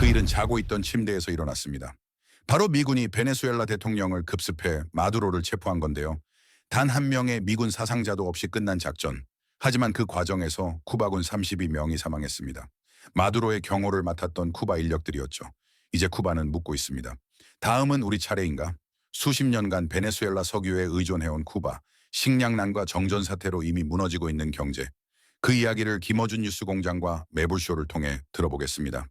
그 일은 자고 있던 침대에서 일어났습니다. 바로 미군이 베네수엘라 대통령을 급습해 마두로를 체포한 건데요. 단 한 명의 미군 사상자도 없이 끝난 작전. 하지만 그 과정에서 쿠바군 32명이 사망했습니다. 마두로의 경호를 맡았던 쿠바 인력들이었죠. 이제 쿠바는 묻고 있습니다. 다음은 우리 차례인가? 수십 년간 베네수엘라 석유에 의존해온 쿠바, 식량난과 정전 사태로 이미 무너지고 있는 경제. 그 이야기를 김어준 뉴스공장과 매불쇼를 통해 들어보겠습니다.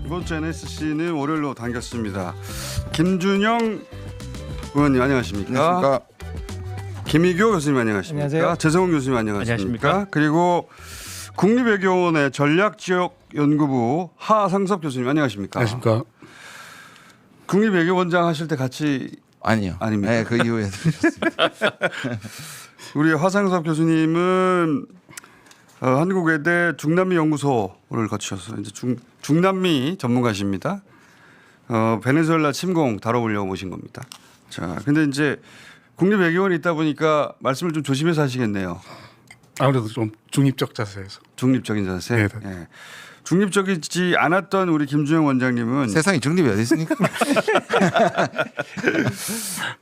이번 주 NSC는 월요일로 당겼습니다. 김준영 의원님 안녕하십니까? 안녕하십니까? 김희교 교수님 안녕하십니까? 안녕하세요. 재성훈 교수님 안녕하십니까? 안녕하십니까? 그리고 국립외교원의 전략지역연구부 하상섭 교수님 안녕하십니까? 안녕하십니까? 국립외교원장 하실 때 같이 아니요. 아닙니까? 네, 그 이후에 들으셨습니다. 우리 하상섭 교수님은 한국외대 중남미 연구소를 거치셔서 이제 중남미 전문가십니다. 베네수엘라 침공 다뤄보려고 모신 겁니다. 자, 근데 이제 국립외교원이 있다 보니까 말씀을 좀 조심해서 하시겠네요. 아무래도 좀 중립적 자세에서. 중립적인 자세. 네. 예. 중립적이지 않았던 우리 김준영 원장님은 세상에 중립이 어디 있습니까?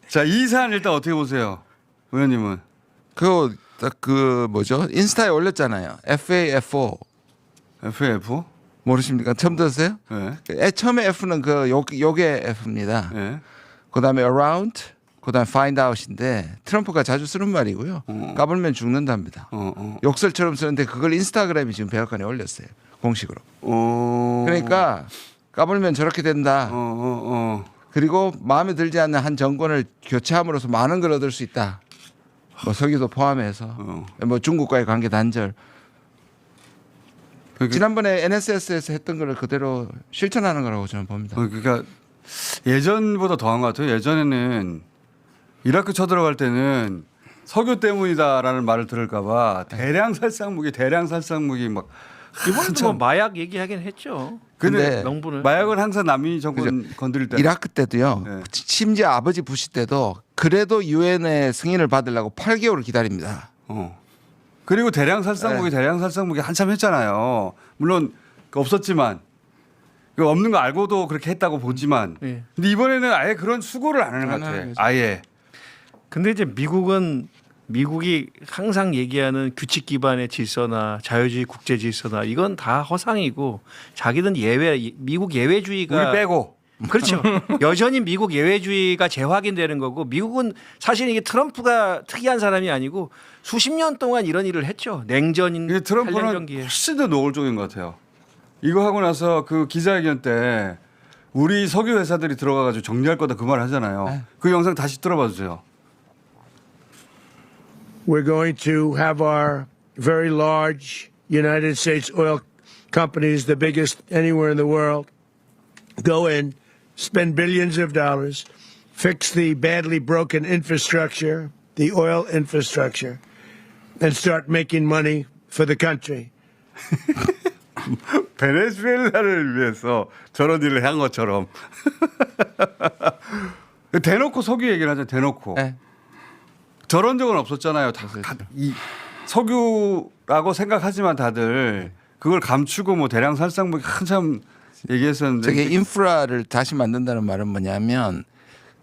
자, 이 사안 일단 어떻게 보세요, 의원님은? 그 뭐죠? 인스타에 올렸잖아요. FAFO FAF? 모르십니까? 처음 들었어요? 예. 처음에 F는 그 요게 F입니다. 예. 그다음에 around, 그다음에 find out인데 트럼프가 자주 쓰는 말이고요. 까불면 죽는답니다. 욕설처럼 쓰는데 그걸 인스타그램이 지금 백악관에 올렸어요. 공식으로. 그러니까 까불면 저렇게 된다. 그리고 마음에 들지 않는 한 정권을 교체함으로써 많은 걸 얻을 수 있다. 뭐 석유도 포함해서 뭐 중국과의 관계 단절. 지난번에 NSS에서 했던 걸 그대로 실천하는 거라고 저는 봅니다. 그러니까 예전보다 더한 것 같아요. 예전에는 이라크 쳐들어갈 때는 석유 때문이다라는 말을 들을까봐 대량 살상 무기 막 이번에도 뭐 마약 얘기하긴 했죠. 근데 명분을. 마약은 항상 남미 정권 건드릴 때 이라크 때도요. 네. 심지어 아버지 부시 때도 그래도 유엔의 승인을 받으려고 8개월을 기다립니다. 그리고 대량 살상무기 한참 했잖아요. 물론 없었지만 그 없는 거 알고도 그렇게 했다고 보지만 네. 근데 이번에는 아예 그런 수고를 안 하는 것 같아요. 아예. 근데 이제 미국이 항상 얘기하는 규칙 기반의 질서나 자유주의 국제 질서나 이건 다 허상이고 자기는 미국 예외주의가 우리 빼고. 그렇죠. 여전히 미국 예외주의가 재확인되는 거고 미국은 사실 이게 트럼프가 특이한 사람이 아니고 수십 년 동안 이런 일을 했죠. 냉전인 근데 트럼프는 8년경기에. 훨씬 더 노골적인 것 같아요. 이거 하고 나서 그 기자회견 때 우리 석유 회사들이 들어가가지고 정리할 거다 그 말 하잖아요. 그 영상 다시 들어봐 주세요. We're going to have our very large United States oil companies, the biggest anywhere in the world, go in, spend billions of dollars, fix the badly broken infrastructure, the oil infrastructure, and start making money for the country. 베네수엘라를 위해서 저런 일을 한 것처럼 대놓고 석유 얘기를 하죠. 대놓고. 네. 저런 적은 없었잖아요. 이 석유라고 생각하지만 다들 그걸 감추고 뭐 대량 살상무기 한참 얘기했었는데 저게 인프라를 다시 만든다는 말은 뭐냐면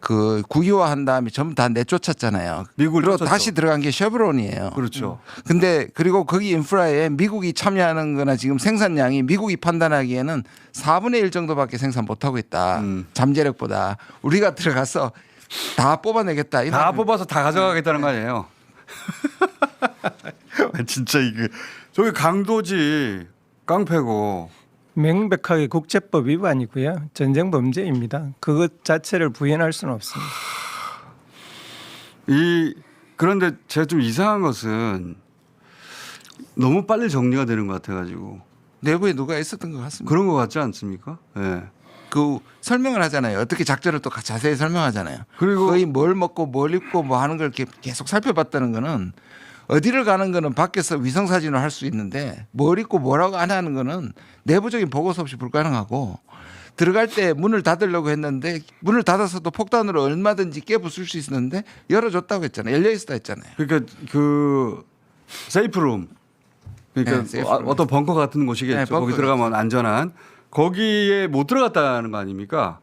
그 국유화한 다음에 전부 다 내쫓았잖아요. 미국을 그리고 쫓았죠. 다시 들어간 게 쉐브론이에요. 그렇죠. 근데 그리고 거기 인프라에 미국이 참여하는 거나 지금 생산량이 미국이 판단하기에는 4분의 1 정도밖에 생산 못하고 있다. 잠재력보다. 우리가 들어가서 다 뽑아내겠다. 다 뽑아서 다 가져가겠다는 거 아니에요. 진짜 이게 저기 강도지 깡패고 명백하게 국제법 위반이고요. 전쟁 범죄입니다. 그것 자체를 부인할 수는 없습니다. 그런데 제가 좀 이상한 것은 너무 빨리 정리가 되는 것 같아가지고 내부에 누가 있었던 것 같습니다. 그런 것 같지 않습니까? 네. 그 설명을 하잖아요. 어떻게 작전을 또 자세히 설명하잖아요. 그리고 거의 뭘 먹고 뭘 입고 뭐 하는 걸 이렇게 계속 살펴봤다는 거는 어디를 가는 거는 밖에서 위성 사진을 할 수 있는데 뭘 입고 뭐라고 안 하는 거는 내부적인 보고서 없이 불가능하고 들어갈 때 문을 닫으려고 했는데 문을 닫아서도 폭탄으로 얼마든지 깨부술 수 있었는데 열어줬다고 했잖아요. 열려 있었다 했잖아요. 그러니까 그 세이프룸 그러니까 네, 세이프로. 어떤 벙커 같은 곳이겠죠. 네, 거기 벙커겠죠. 들어가면 안전한. 거기에 못 들어갔다는 거 아닙니까?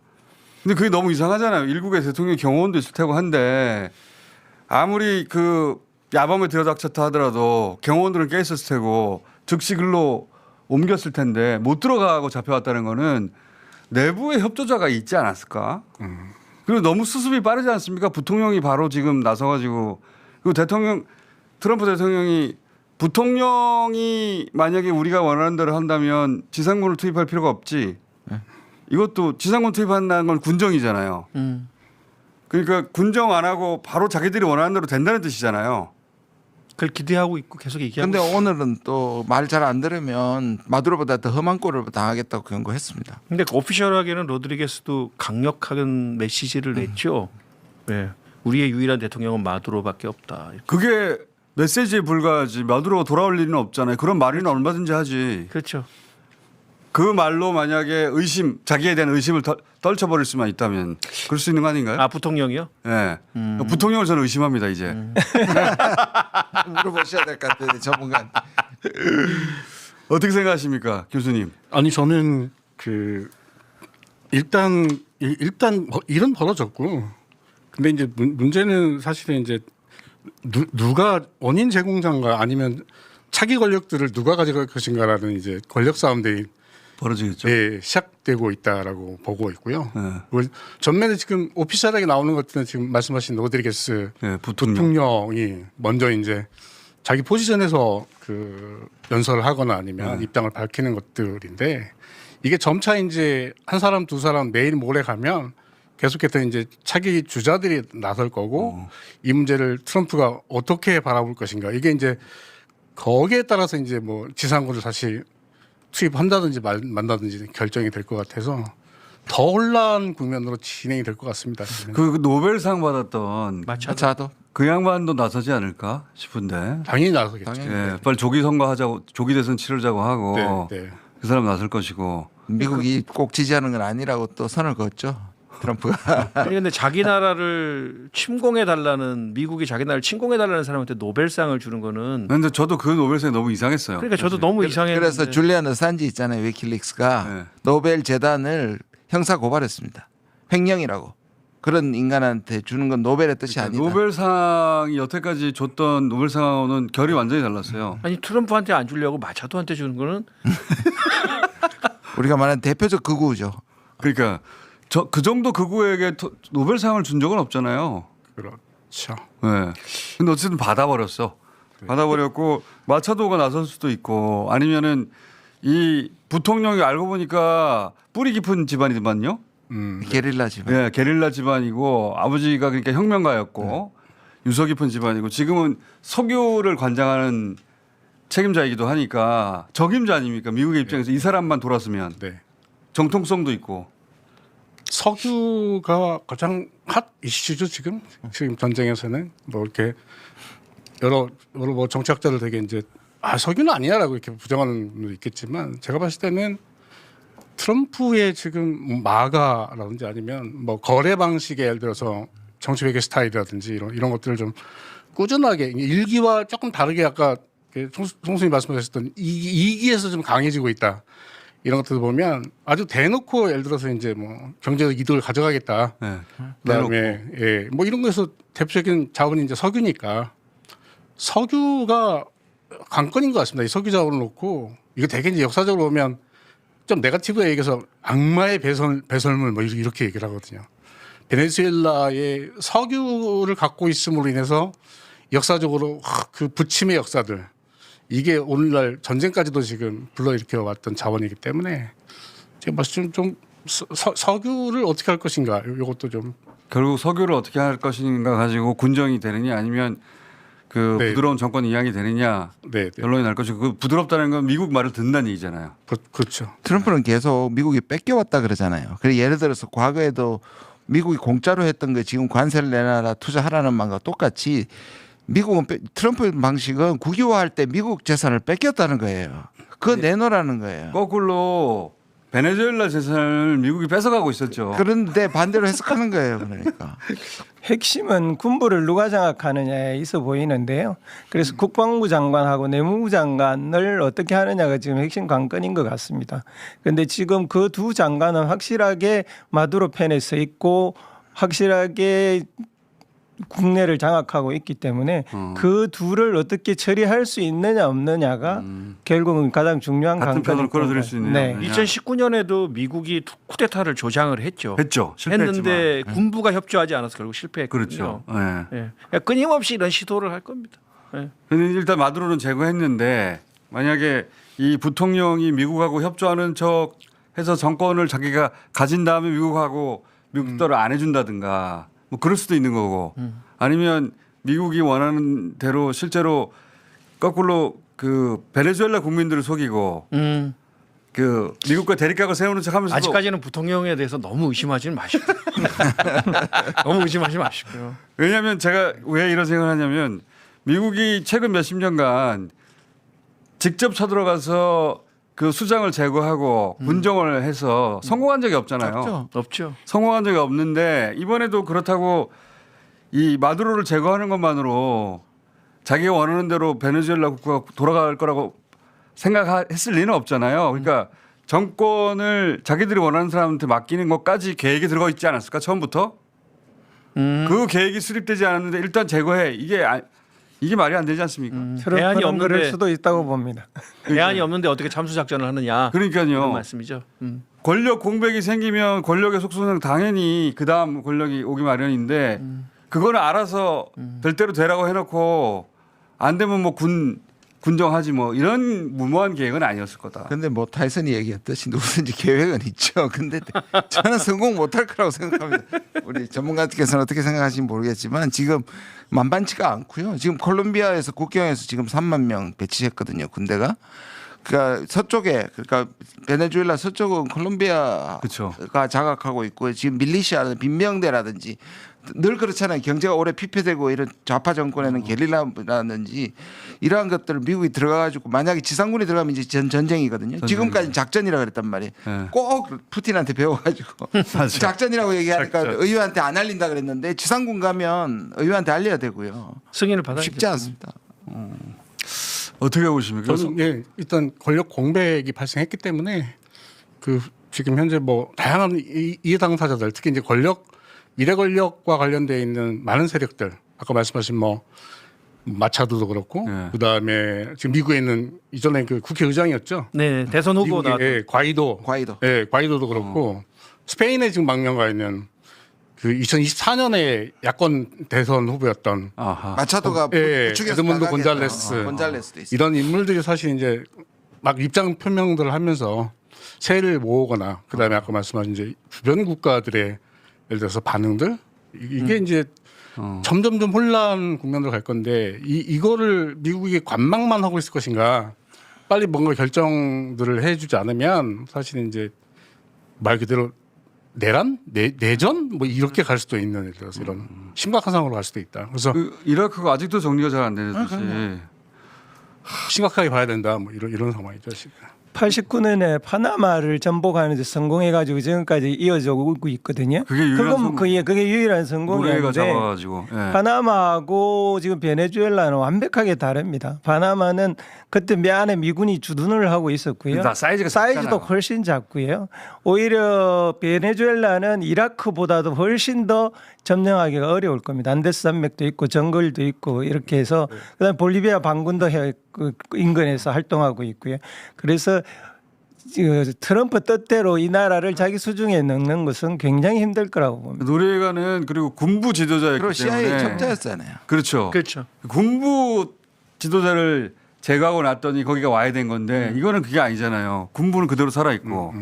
근데 그게 너무 이상하잖아요. 일국의 대통령 경호원도 있을 테고 한데 아무리 그 야밤에 들여닥쳤다 하더라도 경호원들은 깨 있었을 테고 즉시 글로 옮겼을 텐데 못 들어가고 잡혀왔다는 거는 내부에 협조자가 있지 않았을까? 그리고 너무 수습이 빠르지 않습니까? 부통령이 바로 지금 나서가지고 그리고 트럼프 대통령이 부통령이 만약에 우리가 원하는 대로 한다면 지상군을 투입할 필요가 없지. 이것도 지상군 투입한다는 건 군정이잖아요. 그러니까 군정 안 하고 바로 자기들이 원하는 대로 된다는 뜻이잖아요. 그걸 기대하고 있고 계속 얘기하고. 근데 있어요. 오늘은 또 말 잘 안 들으면 마두로보다 더 험한 꼴을 당하겠다고 경고했습니다. 근데 오피셜하게는 로드리게스도 강력한 메시지를 냈죠. 네. 우리의 유일한 대통령은 마두로밖에 없다. 이렇게. 그게 메시지에 불과하지. 마두로가 돌아올 일은 없잖아요. 그런 말이나 얼마든지 하지. 그렇죠. 그 말로 만약에 자기에 대한 의심을 떨쳐버릴 수만 있다면 그럴 수 있는 거 아닌가요? 아 부통령이요? 네. 부통령을 저는 의심합니다 이제. 물어보셔야 될 것 같은데 전문가한테. 어떻게 생각하십니까, 교수님? 아니 저는 그 일단 일은 벌어졌고 근데 이제 문제는 사실은 이제 누가 원인 제공자인가 아니면 차기 권력들을 누가 가져갈 것인가라는 이제 권력 싸움들이 벌어지겠죠. 네, 시작되고 있다라고 보고 있고요. 네. 그걸 전면에 지금 오피셜하게 나오는 것들은 지금 말씀하신 로드리게스 네, 부통령. 부통령이 먼저 이제 자기 포지션에서 그 연설을 하거나 아니면 입장을 밝히는 것들인데 이게 점차 이제 한 사람 두 사람 내일 모레 가면 계속해서 이제 차기 주자들이 나설 거고 이 문제를 트럼프가 어떻게 바라볼 것인가 이게 이제 거기에 따라서 이제 뭐 지상군을 다시 투입한다든지 만다든지 결정이 될 것 같아서 더 혼란 국면으로 진행이 될 것 같습니다. 그 노벨상 받았던 마차도 그 양반도 나서지 않을까 싶은데. 당연히 나서겠죠. 당연히. 예, 빨리 조기 선거하자고 조기 대선 치르자고 하고 네, 네. 그 사람 나설 것이고. 미국이 꼭 지지하는 건 아니라고 또 선을 그었죠. 트럼프가. 아니 근데 자기 나라를 침공해 달라는 미국이 자기 나라를 침공해 달라는 사람한테 노벨상을 주는 거는 근데 저도 그 노벨상이 너무 이상했어요. 그러니까 저도 너무 이상했는데. 그래서 줄리안 어산지 있잖아요. 위키릭스가 네. 노벨 재단을 형사 고발했습니다. 횡령이라고. 그런 인간한테 주는 건 노벨의 뜻이 아니다. 노벨상이 여태까지 줬던 노벨상하고는 결이 완전히 달랐어요. 아니 트럼프한테 안 주려고 마차도한테 주는 거는 우리가 말하는 대표적 극우죠. 그러니까 그 정도 극우에게 노벨상을 준 적은 없잖아요. 그렇죠. 네. 근데 어쨌든 받아버렸어. 받아버렸고 마차도가 나설 수도 있고 아니면은 이 부통령이 알고 보니까 뿌리 깊은 집안이더만요. 게릴라 집안. 예, 게릴라 집안이고 아버지가 그러니까 혁명가였고 유서 깊은 집안이고 지금은 석유를 관장하는 책임자이기도 하니까 적임자 아닙니까? 미국의 입장에서 이 사람만 돌았으면 네. 정통성도 있고. 석유가 가장 핫 이슈죠 지금 전쟁에서는 뭐 이렇게 여러 뭐 정치학자들 되게 이제 석유는 아니야라고 이렇게 부정하는 분도 있겠지만 제가 봤을 때는 트럼프의 지금 마가라든지 아니면 뭐 거래 방식의 예를 들어서 정치 외교 스타일이라든지 이런 것들을 좀 꾸준하게 일기와 조금 다르게 아까 총수님 말씀하셨던 이기에서 좀 강해지고 있다. 이런 것들 보면 아주 대놓고 예를 들어서 이제 뭐 경제적 이득을 가져가겠다. 네. 그다음에 예, 뭐 이런 거에서 대표적인 자원이 이제 석유니까 석유가 관건인 것 같습니다. 이 석유 자원을 놓고 이거 되게 이제 역사적으로 보면 좀 네거티브에 얘기해서 악마의 배설물 뭐 이렇게 얘기를 하거든요. 베네수엘라의 석유를 갖고 있음으로 인해서 역사적으로 그 부침의 역사들 이게 오늘날 전쟁까지도 지금 불러일으켜 왔던 자원이기 때문에 제가 봤을 때 좀 석유를 어떻게 할 것인가 이것도 좀 결국 석유를 어떻게 할 것인가 가지고 군정이 되느냐 아니면 그 네. 부드러운 정권이 이양이 되느냐 네, 네. 결론이 날 것이고 그 부드럽다는 건 미국 말을 듣는다는 얘기잖아요. 그렇죠. 트럼프는 계속 미국이 뺏겨왔다 그러잖아요. 그래 예를 들어서 과거에도 미국이 공짜로 했던 거 지금 관세를 내놔라 투자하라는 말과 똑같이 미국은 트럼프 방식은 국유화할 때 미국 재산을 뺏겼다는 거예요. 그거 내놓으라는 거예요. 거꾸로 베네수엘라 재산을 미국이 뺏어가고 있었죠. 그런데 반대로 해석하는 거예요. 그러니까 핵심은 군부를 누가 장악하느냐에 있어 보이는데요. 그래서 국방부 장관하고 내무부 장관을 어떻게 하느냐가 지금 핵심 관건인 것 같습니다. 그런데 지금 그 두 장관은 확실하게 마두로 편에 서 있고 확실하게 국내를 장악하고 있기 때문에 그 둘을 어떻게 처리할 수 있느냐 없느냐가 결국은 가장 중요한 같은 편으로 관건일 끌어들일 겁니다. 수 있네요. 네. 네. 2019년에도 미국이 쿠데타를 조장을 했죠. 했죠. 실패했지만. 했는데 군부가 협조하지 않아서 결국 실패했거든요. 그렇죠. 예. 예. 그러니까 끊임없이 이런 시도를 할 겁니다. 예. 근데 일단 마두로는 제거했는데 만약에 이 부통령이 미국하고 협조하는 척 해서 정권을 자기가 가진 다음에 미국하고 미국 뜻대로 안 해준다든가 뭐 그럴 수도 있는 거고 아니면 미국이 원하는 대로 실제로 거꾸로 그 베네수엘라 국민들을 속이고 그 미국과 대립각을 세우는 척하면서 아직까지는 부통령에 대해서 너무 의심하지는 마시고요. 너무 의심하지 마시고요. 왜냐하면 제가 왜 이런 생각을 하냐면 미국이 최근 몇십 년간 직접 쳐들어가서 그 수장을 제거하고 군정을 해서 성공한 적이 없잖아요. 없죠. 성공한 적이 없는데 이번에도 그렇다고 이 마두로를 제거하는 것만으로 자기가 원하는 대로 베네수엘라 국가가 돌아갈 거라고 생각했을 리는 없잖아요. 그러니까 정권을 자기들이 원하는 사람한테 맡기는 것까지 계획에 들어가 있지 않았을까 처음부터? 그 계획이 수립되지 않았는데 일단 제거해. 이게 말이 안 되지 않습니까? 대안이 트럼프는 없는데 그럴 수도 있다고 봅니다. 대안이 없는데 어떻게 참수 작전을 하느냐. 그런 그러니까요. 말씀이죠. 권력 공백이 생기면 권력의 속성상 당연히 그 다음 권력이 오기 마련인데 그거는 알아서 될 대로 되라고 해놓고 안 되면 뭐 군정하지 뭐 이런 무모한 계획은 아니었을 거다. 근데 뭐 타이슨이 얘기했듯이 누구든지 계획은 있죠. 근데 저는 성공 못할 거라고 생각합니다. 우리 전문가께서는 어떻게 생각하시는지 모르겠지만 지금 만만치가 않고요. 지금 콜롬비아에서 국경에서 지금 3만 명 배치했거든요. 군대가. 그러니까 서쪽에 그러니까 베네수엘라 서쪽은 콜롬비아가 그렇죠. 장악하고 있고 지금 밀리시아는 빈병대라든지 늘 그렇잖아요. 경제가 오래 피폐되고 이런 좌파 정권에는 게릴라라든지 이러한 것들을 미국이 들어가가지고 만약에 지상군이 들어가면 이제 전쟁이거든요. 지금까지 작전이라 그랬단 말이에요. 네. 꼭 푸틴한테 배워가지고 작전이라고 얘기하니까 작전. 의회한테 안 알린다 그랬는데 지상군 가면 의회한테 알려야 되고요. 승인을 받아야 쉽지 않습니다. 어떻게 보십니까? 저는 일단 권력 공백이 발생했기 때문에 그 지금 현재 뭐 다양한 이해 당사자들 특히 이제 미래 권력과 관련돼 있는 많은 세력들 아까 말씀하신 뭐 마차도도 그렇고 네. 그다음에 지금 미국에 있는 이전에 그 국회의장이었죠. 네, 대선 후보 나. 과이도. 과이도도 그렇고 스페인에 지금 망명가 있는 그 2024년에 야권 대선 후보였던 아하. 마차도가 부축해서 에드문드 나가게 곤잘레스 해서. 곤잘레스도 있어요. 이런 인물들이 사실 이제 막 입장 표명들을 하면서 세를 모으거나 그다음에 아까 말씀하신 이제 주변 국가들의 예를 들어서 반응들 이게 이제 점점 좀 혼란 국면으로 갈 건데 이거를 미국이 관망만 하고 있을 것인가 빨리 뭔가 결정들을 해주지 않으면 사실 이제 말 그대로 내전 뭐 이렇게 갈 수도 있는 예를 들어서 이런 심각한 상황으로 갈 수도 있다. 그래서 그 이라크가 아직도 정리가 잘 안 되는 듯이. 심각하게 봐야 된다. 뭐 이런 상황이죠 지금. 89년에 파나마를 전복하는 데 성공해가지고 지금까지 이어져 오고 있거든요. 그게 유일한 그건 그게 유일한 노래가 성공이었는데 잡아가지고. 예. 파나마하고 지금 베네수엘라는 완벽하게 다릅니다. 파나마는 그때 안에 미군이 주둔을 하고 있었고요. 다 사이즈가 사이즈도 작잖아요. 훨씬 작고요. 오히려 베네수엘라는 이라크보다도 훨씬 더 점령하기가 어려울 겁니다. 안데스 산맥도 있고 정글도 있고 이렇게 해서 그다음에 볼리비아 반군도 그 인근에서 활동하고 있고요. 그래서 트럼프 뜻대로 이 나라를 자기 수중에 넣는 것은 굉장히 힘들 거라고 봅니다. 노래가는 그리고 군부 지도자였기 그리고 CIA 때문에 첩자였잖아요. 그렇죠. 그렇죠. 군부 지도자를 제거하고 났더니 거기가 와야 된 건데 이거는 그게 아니잖아요. 군부는 그대로 살아 있고.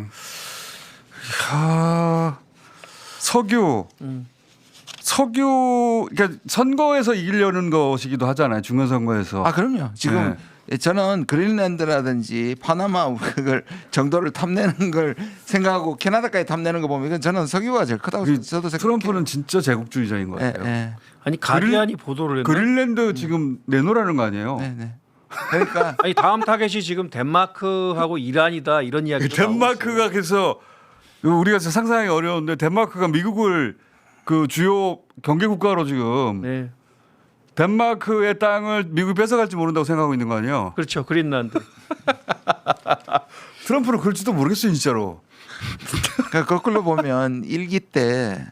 석유 그러니까 선거에서 이기려는 것이기도 하잖아요. 중간 선거에서. 아 그럼요. 지금 저는 그린랜드라든지 파나마 그걸 정도를 탐내는 걸 생각하고 캐나다까지 탐내는 거 보면 이건 저는 석유가 제일 크다고 저도 생각해요. 트럼프는 진짜 제국주의자인 것 같아요. 예. 아니 가디안이 보도를 했네. 그린랜드 지금 내놓으라는 거 아니에요? 네. 그러니까 아니 다음 타겟이 지금 덴마크하고 이란이다 이런 이야기도 덴마크가 그래서 우리가 상상하기 어려운데 덴마크가 미국을 그 주요 경계 국가로 지금 네. 덴마크의 땅을 미국이 뺏어갈지 모른다고 생각하고 있는 거 아니에요? 그렇죠. 그린란드. 트럼프는 그럴지도 모르겠어요, 진짜로. 그러니까 거꾸로 보면 일기 때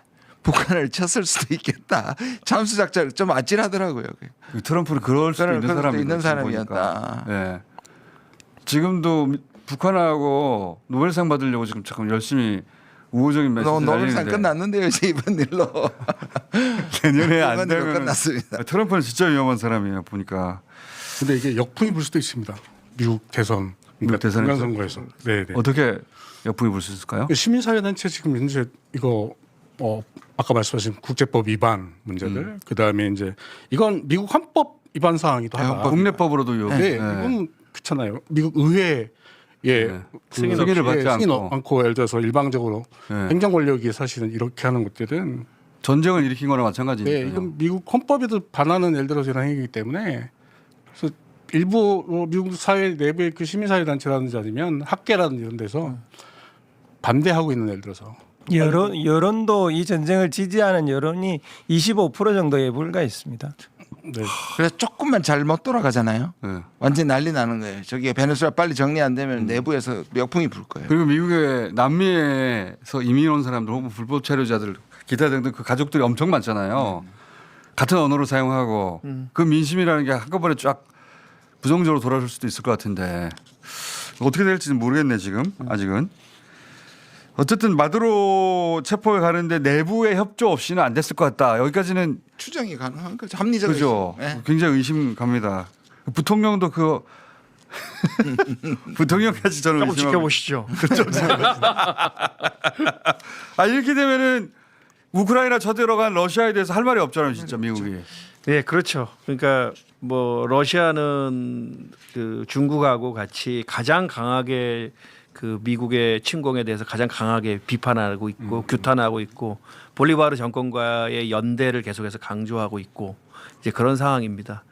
북한을 쳤을 수도 있겠다. 잠수 작전 좀 아찔하더라고요. 트럼프는 그럴 수도 있는 그럴 수도 사람이 있는 사람이었다. 예. 지금도 북한하고 노벨상 받으려고 지금 잠깐 열심히 우호적인 메시지 노벨상 날리는데 끝났는데요, 이제 이번 일로. 내년에 안 이번 일로 되면 끝났습니다. 트럼프는 진짜 위험한 사람이에요 보니까. 근데 이게 역풍이 불 수도 있습니다. 미국 대선, 미국 대선에서? 중간선거에서. 네, 네. 어떻게 역풍이 불 수 있을까요? 시민사회단체 지금 현재 이거 아까 말씀하신 국제법 위반 문제들, 그 다음에 이제 이건 미국 헌법 위반 사항이기도 하다. 국내법으로도 위험. 네, 이건 그렇잖아요. 미국 의회에 네. 그 승인을 받지 승인 않고. 않고 예를 들어서 일방적으로 네. 행정 권력이 사실은 이렇게 하는 것들은 전쟁을 일으킨 거나 마찬가지니까요. 네, 이건 미국 헌법에도 반하는 예를 들어서 이런 행위이기 때문에 그래서 일부 미국 사회 내부의 그 시민사회 단체라든지 아니면 학계라든지 이런 데서 반대하고 있는 예를 들어서 여론도 이 전쟁을 지지하는 여론이 25% 정도에 불과 있습니다. 네. 그래서 조금만 잘못 돌아가잖아요. 네. 완전 난리 나는 거예요. 저기 베네수엘라 빨리 정리 안 되면 내부에서 역풍이 불 거예요. 그리고 미국의 남미에서 이민 온 사람들 혹은 불법 체류자들 기타 등등 그 가족들이 엄청 많잖아요. 같은 언어를 사용하고 그 민심이라는 게 한꺼번에 쫙 부정적으로 돌아설 수도 있을 것 같은데 어떻게 될지는 모르겠네 지금 아직은. 어쨌든 마두로 체포에 가는데 내부의 협조 없이는 안 됐을 것 같다. 여기까지는 추정이 가능한 거죠. 합리적. 그죠. 네. 굉장히 의심 갑니다. 부통령도 그 부통령까지 저는 조금 의심하고. 지켜보시죠. 아 이렇게 되면은 우크라이나 쳐들어간 러시아에 대해서 할 말이 없잖아요, 진짜 미국이. 네, 그렇죠. 그러니까 뭐 러시아는 그 중국하고 같이 가장 강하게 그 미국의 침공에 대해서 가장 강하게 비판하고 있고 규탄하고 있고 볼리바르 정권과의 연대를 계속해서 강조하고 있고 이제 그런 상황입니다.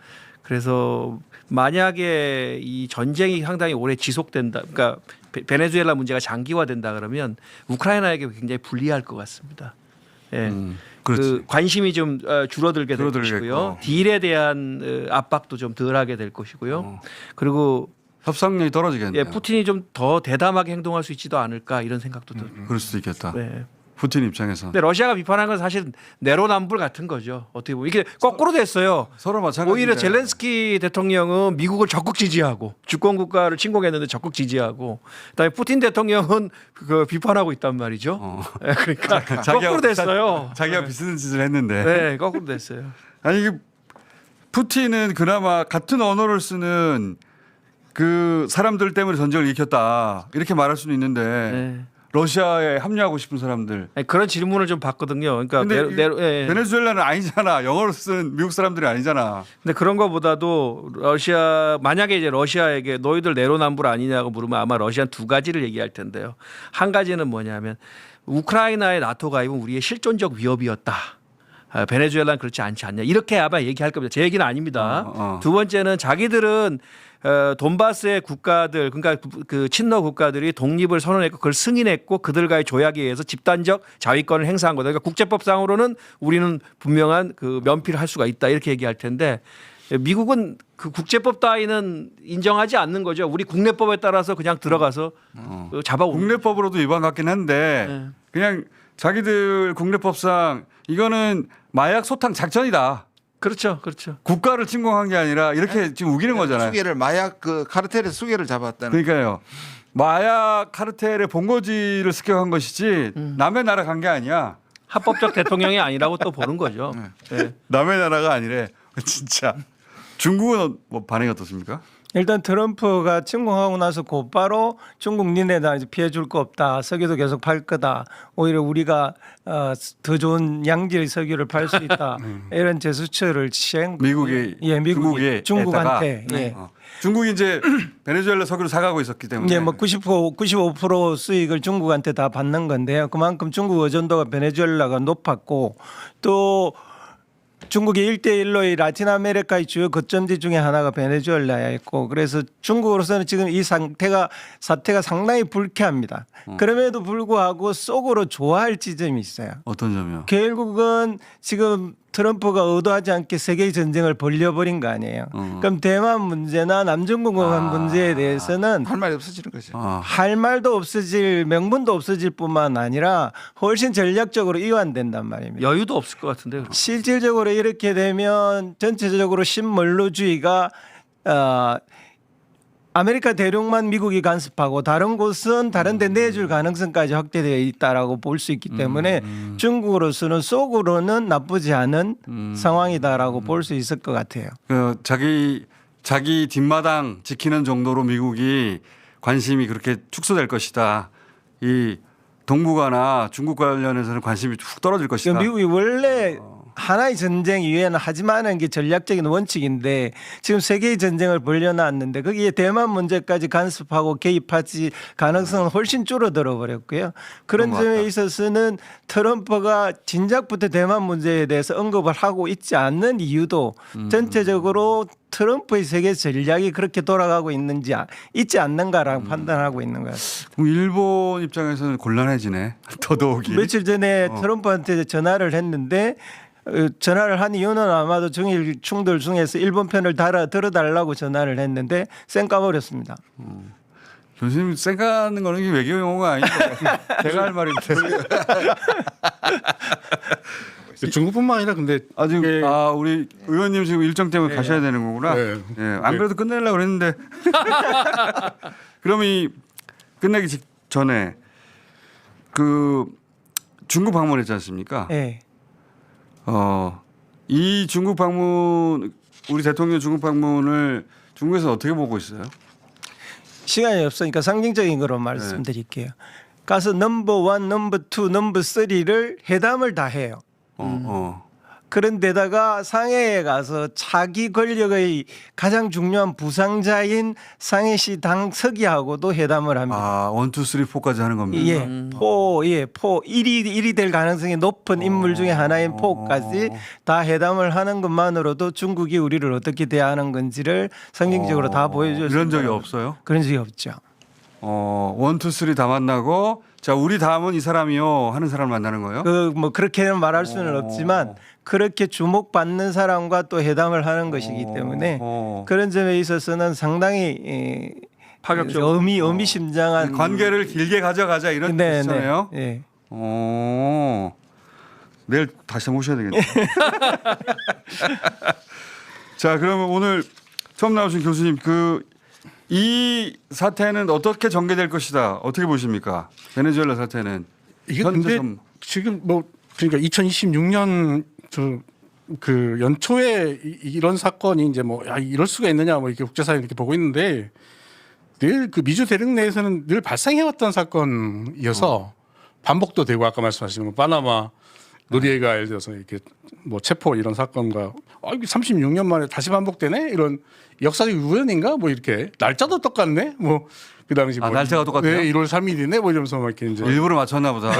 그래서 만약에 이 전쟁이 상당히 오래 지속된다, 그러니까 베네수엘라 문제가 장기화된다 그러면 우크라이나에게 굉장히 불리할 것 같습니다. 예. 그렇지. 그 관심이 좀 줄어들게 될 줄어들겠고. 것이고요. 딜에 대한 압박도 좀 덜하게 될 것이고요. 그리고 협상력이 떨어지겠네요. 예, 푸틴이 좀 더 대담하게 행동할 수 있지도 않을까 이런 생각도 듭니다. 그럴 수도 있겠다. 네. 푸틴 입장에서 근데 러시아가 비판한 건 사실 내로남불 같은 거죠. 어떻게 보면 이게 거꾸로 됐어요. 서로 마찬가지. 오히려 젤렌스키 대통령은 미국을 적극 지지하고 주권 국가를 침공했는데 적극 지지하고 그다음에 푸틴 대통령은 그 비판하고 있단 말이죠. 네, 그러니까 거꾸로 됐어요. 자기가 비슷한 짓을 했는데. 네, 거꾸로 됐어요. 아니 이게 푸틴은 그나마 같은 언어를 쓰는 그 사람들 때문에 전쟁을 일으켰다 이렇게 말할 수는 있는데 네. 러시아에 합류하고 싶은 사람들. 아니, 그런 질문을 좀 받거든요. 그러니까 근데 예. 베네수엘라는 아니잖아. 영어로 쓰는 미국 사람들이 아니잖아. 근데 그런 거보다도 러시아 만약에 이제 러시아에게 너희들 내로남불 아니냐고 물으면 아마 러시아는 두 가지를 얘기할 텐데요. 한 가지는 뭐냐면 우크라이나의 나토 가입은 우리의 실존적 위협이었다. 베네수엘라는 그렇지 않지 않냐. 이렇게 아마 얘기할 겁니다. 제 얘기는 아닙니다. 두 번째는 자기들은 돈바스의 국가들 그러니까 그 친러 국가들이 독립을 선언했고 그걸 승인했고 그들과의 조약에 의해서 집단적 자위권을 행사한 거다. 그러니까 국제법상으로는 우리는 분명한 그 면피를 할 수가 있다 이렇게 얘기할 텐데 미국은 그 국제법 따위는 인정하지 않는 거죠. 우리 국내법에 따라서 그냥 들어가서 잡아오는. 국내법으로도 위반 같긴 한데 네. 그냥 자기들 국내법상 이거는 마약 소탕 작전이다. 그렇죠, 그렇죠. 국가를 침공한 게 아니라 이렇게 지금 우기는 거잖아요. 수계를 마약 그 카르텔의 수계를 잡았다는. 그러니까요. 마약 카르텔의 본거지를 습격한 것이지 남의 나라 간 게 아니야. 합법적 대통령이 아니라고 또 보는 거죠. 네. 남의 나라가 아니래. 진짜. 중국은 뭐 반응이 어떻습니까? 일단 트럼프가 침공하고 나서 곧바로 중국 니네다 이제 피해 줄 거 없다. 석유도 계속 팔 거다. 오히려 우리가 더 좋은 양질 석유를 팔 수 있다. 이런 제스처를 시행. 미국이 미국이 중국한테. 예. 중국이 이제 베네수엘라 석유를 사가고 있었기 때문에 이제 뭐 95% 수익을 중국한테 다 받는 건데요. 그만큼 중국 의존도가 베네수엘라가 높았고 또 중국이 1대1로의 라틴 아메리카의 주요 거점지 중에 하나가 베네수엘라였고 그래서 중국으로서는 지금 이 사태가 상당히 불쾌합니다. 그럼에도 불구하고 속으로 좋아할 지점이 있어요. 어떤 점이요? 결국은 지금 트럼프가 의도하지 않게 세계 전쟁을 벌려버린 거 아니에요. 그럼 대만 문제나 남중국해한 문제에 대해서는 할 말이 없어지는 거죠. 할 말도 없어질 명분도 없어질 뿐만 아니라 훨씬 전략적으로 이완된단 말입니다. 여유도 없을 것 같은데. 그럼. 실질적으로 이렇게 되면 전체적으로 신멀로주의가 아메리카 대륙만 미국이 간섭하고 다른 곳은 다른 데 내줄 가능성까지 확대되어 있다라고 볼 수 있기 때문에 중국으로서는 속으로는 나쁘지 않은 상황이다라고 볼 수 있을 것 같아요. 그 자기 뒷마당 지키는 정도로 미국이 관심이 그렇게 축소될 것이다. 이 동북아나 중국 관련해서는 관심이 훅 떨어질 것이다. 미국이 원래 하나의 전쟁 이외에는 하지 마는 게 전략적인 원칙인데 지금 세계의 전쟁을 벌려놨는데 거기에 대만 문제까지 간섭하고 개입하지 가능성은 훨씬 줄어들어 버렸고요. 그런 점에 있어서는 트럼프가 진작부터 대만 문제에 대해서 언급을 하고 있지 않는 이유도 전체적으로 트럼프의 세계 전략이 그렇게 돌아가고 있지 않는가라고 판단하고 있는 것 같습니다. 그럼 일본 입장에서는 곤란해지네. 더더욱이. 며칠 전에 트럼프한테 전화를 했는데 전화를 한 이유는 아마도 중일 충돌 중에서 일본 편을 들어달라고 전화를 했는데 쌩까버렸습니다. 교수님 쌩까는 거는 이게 외교 용어가 아니고 제가 할 말인데. 중국뿐만 아니라 근데 아직 이게 우리 의원님 지금 일정 때문에 가셔야 되는 거구나. 네. 예, 안 그래도 끝내려고 그랬는데. 그럼 이 끝내기 직전에 그 중국 방문했지 않습니까? 네. 이 중국 방문 우리 대통령 중국 방문을 중국에서 어떻게 보고 있어요? 시간이 없으니까 상징적인 거로 말씀드릴게요. 가서 넘버 1, 넘버 2, 넘버 3를 회담을 다 해요. 그런데다가 상해에 가서 자기 권력의 가장 중요한 부상자인 상해시 당서기하고도 회담을 합니다. 1, 2, 3, 4까지 하는 겁니다. 포 1이 될 가능성이 높은 인물 중에 하나인 포까지 다 회담을 하는 것만으로도 중국이 우리를 어떻게 대하는 건지를 상징적으로 다 보여줬습니다. 이런 적이 없어요? 그런 적이 없죠. 1, 2, 3 다 만나고 자 우리 다음은 이 사람이요 하는 사람을 만나는 거예요? 뭐 그렇게는 말할 수는 없지만 그렇게 주목받는 사람과 또 회담을 하는 것이기 때문에 그런 점에 있어서는 상당히 파격적으로. 의미심장한 관계를 길게 가져가자 이런 뜻이잖아요. 네. 내일 다시 모셔야 되겠네. 자 그러면 오늘 처음 나오신 교수님 이 사태는 어떻게 전개될 것이다. 어떻게 보십니까? 베네수엘라 사태는. 이게 근데 지금 뭐 그러니까 2026년 그 연초에 이런 사건이 이제 뭐 이럴 수가 있느냐 뭐 이렇게 국제사회 이렇게 보고 있는데 늘 그 미주 대륙 내에서는 늘 발생해왔던 사건이어서 반복도 되고 아까 말씀하신 뭐 파나마 노리에가 예를 들어서 이렇게 뭐 체포 이런 사건과 이게 36년 만에 다시 반복되네 이런 역사적 우연인가 뭐 이렇게 날짜도 똑같네 뭐 그 당시 뭐 날짜가 똑같아요? 네, 1월 3일이네 뭐 이러면서 막 이렇게 이제 일부러 맞췄나 보다.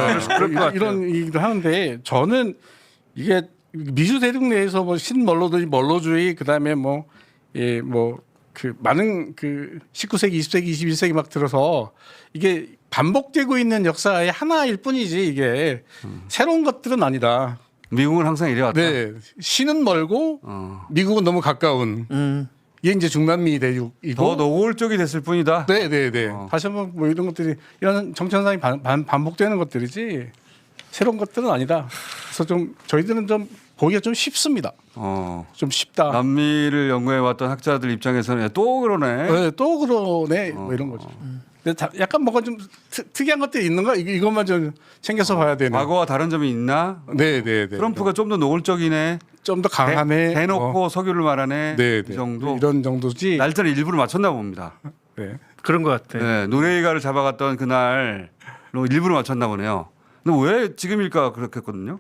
이런 얘기도 하는데 저는 이게 미주 대륙 내에서 뭐 신멀로주의 그다음에 뭐 그 많은 그 19세기, 20세기, 21세기 막 들어서 이게 반복되고 있는 역사의 하나일 뿐이지 이게 새로운 것들은 아니다. 미국은 항상 이래왔다. 네, 신은 멀고 미국은 너무 가까운. 이게 이제 중남미 대륙이고 더 노골적이 됐을 뿐이다. 네. 다시 한번 뭐 이런 것들이 이런 정치 현상이 반복되는 것들이지 새로운 것들은 아니다. 그래서 좀 저희들은 좀 보기가 좀 쉽습니다. 좀 쉽다. 남미를 연구해 왔던 학자들 입장에서는 또 그러네. 네, 또 그러네. 뭐 이런 거죠. 근데 약간 뭐가 좀 특이한 것들이 있는가? 이것만 좀 챙겨서 봐야 되는. 과거와 다른 점이 있나? 네. 트럼프가 좀 더 노골적이네. 좀 더 강하네. 대놓고 석유를 말하네. 네. 이 정도. 이런 정도지. 날짜를 일부러 맞췄나 봅니다. 네. 그런 것 같아. 네, 노레이가를 잡아갔던 그날로 일부러 맞췄나 보네요. 근데 왜 지금일까 그렇겠거든요.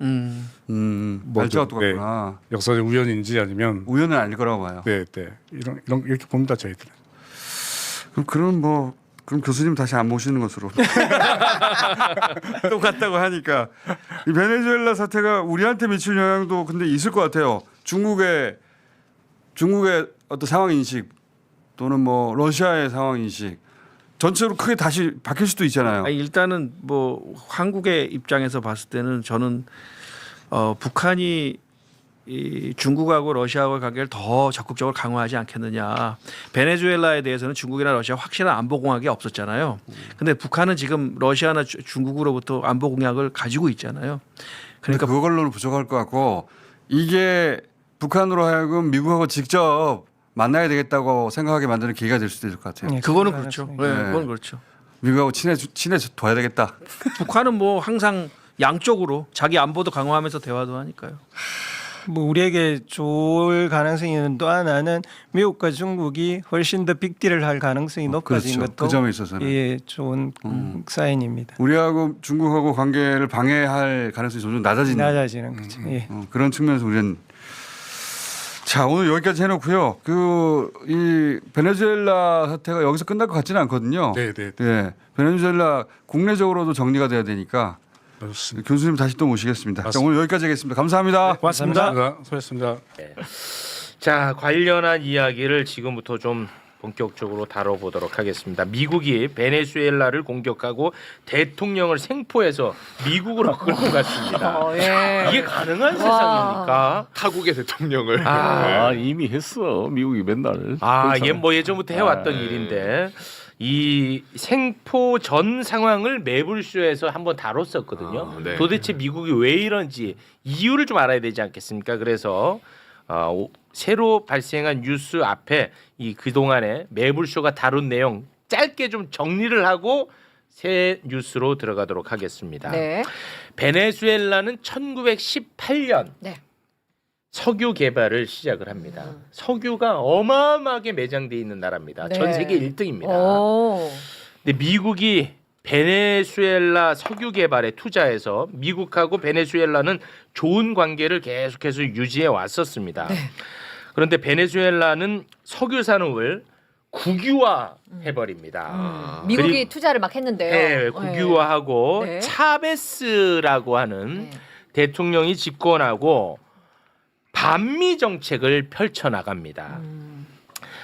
날짜가 똑같구나. 네. 역사적 우연인지 아니면 우연은 아닐 거라고 봐요. 네. 이런 이렇게 봅니다 저희들은. 그럼 교수님 다시 안 모시는 것으로. 똑같다고 하니까 이 베네수엘라 사태가 우리한테 미칠 영향도 근데 있을 것 같아요. 중국의 어떤 상황 인식 또는 뭐 러시아의 상황 인식 전체로 크게 다시 바뀔 수도 있잖아요. 아니, 일단은 뭐 한국의 입장에서 봤을 때는 저는 북한이 이 중국하고 러시아와의 관계를 더 적극적으로 강화하지 않겠느냐. 베네수엘라에 대해서는 중국이나 러시아 확실한 안보 공약이 없었잖아요. 근데 북한은 지금 러시아나 중국으로부터 안보 공약을 가지고 있잖아요. 그러니까 그걸로는 부족할 것 같고 이게 북한으로 하여금 미국하고 직접 만나야 되겠다고 생각하게 만드는 계기가 될 수도 있을 것 같아요. 네, 그거는 그럴 그렇죠. 가능성이 네, 그건 그렇죠. 미국하고 친해져야 되겠다. 북한은 뭐 항상 양쪽으로 자기 안보도 강화하면서 대화도 하니까요. 뭐 우리에게 좋을 가능성이 있는 또 하나는 미국과 중국이 훨씬 더 빅딜을 할 가능성이 높아진 그렇죠. 것도 그 점에 있어서는. 예, 좋은 사인입니다. 우리하고 중국하고 관계를 방해할 가능성이 점점 낮아지는 거죠. 예. 그런 측면에서 우리는 자 오늘 여기까지 해놓고요. 이 베네수엘라 사태가 여기서 끝날 것 같지는 않거든요. 네, 네. 네, 베네수엘라 국내적으로도 정리가 돼야 되니까 그렇습니다. 교수님 다시 또 모시겠습니다. 자, 맞습니다. 오늘 여기까지 하겠습니다. 감사합니다. 고맙습니다. 수고하셨습니다. 자, 관련한 이야기를 지금부터 좀 본격적으로 다뤄보도록 하겠습니다. 미국이 베네수엘라를 공격하고 대통령을 생포해서 미국으로 끌고 갔습니다. 예. 이게 가능한 세상입니까? 타국의 대통령을 이미 했어. 미국이 맨날. 뭐 예전부터 해왔던 일인데 이 생포 전 상황을 매불쇼에서 한번 다뤘었거든요. 네. 도대체 미국이 왜 이런지 이유를 좀 알아야 되지 않겠습니까? 그래서 새로 발생한 뉴스 앞에 이 그동안에 매불쇼가 다룬 내용 짧게 좀 정리를 하고 새 뉴스로 들어가도록 하겠습니다. 네. 베네수엘라는 1918년 네. 석유 개발을 시작을 합니다. 석유가 어마어마하게 매장돼 있는 나라입니다. 네. 전 세계 1등입니다. 오. 근데 미국이 베네수엘라 석유 개발에 투자해서 미국하고 베네수엘라는 좋은 관계를 계속해서 유지해 왔었습니다. 네. 그런데 베네수엘라는 석유 산업을 국유화 해버립니다. 미국이 그리고- 투자를 막 했는데요. 네, 국유화하고 네. 차베스라고 하는 네. 대통령이 집권하고 반미 정책을 펼쳐 나갑니다.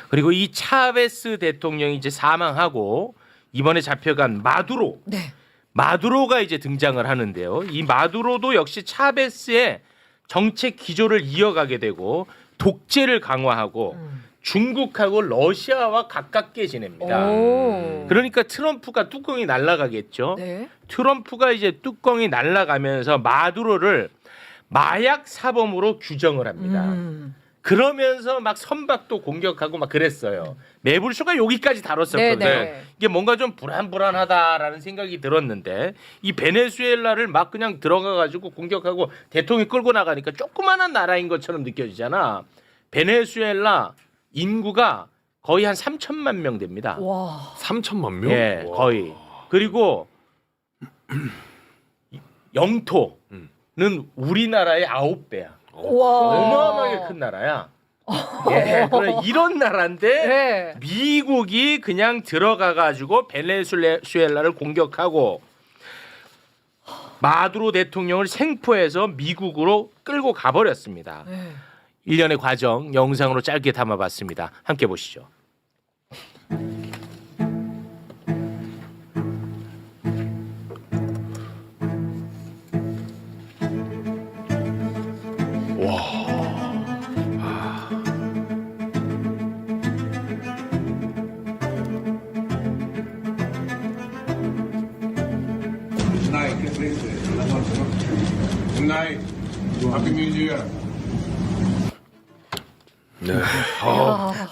그리고 이 차베스 대통령이 이제 사망하고 이번에 잡혀간 마두로, 네. 마두로가 이제 등장을 하는데요. 이 마두로도 역시 차베스의 정책 기조를 이어가게 되고 독재를 강화하고 중국하고 러시아와 가깝게 지냅니다. 오. 그러니까 트럼프가 뚜껑이 날아가겠죠. 네. 트럼프가 이제 뚜껑이 날아가면서 마두로를 마약 사범으로 규정을 합니다. 그러면서 막 선박도 공격하고 막 그랬어요. 매불쇼가 여기까지 다뤘었거든요. 네네. 이게 뭔가 좀 불안불안하다라는 생각이 들었는데 이 베네수엘라를 막 그냥 들어가가지고 공격하고 대통령이 끌고 나가니까 조그마한 나라인 것처럼 느껴지잖아. 베네수엘라 인구가 거의 한 3천만 명 됩니다. 와. 3천만 명? 예, 거의. 그리고 영토는 우리나라의 9배야. 와. 어마어마하게 큰 나라야. 예, 그래, 이런 나라인데 네. 미국이 그냥 들어가가지고 베네수엘라를 공격하고 마두로 대통령을 생포해서 미국으로 끌고 가버렸습니다. 네. 일련의 과정 영상으로 짧게 담아봤습니다. 함께 보시죠.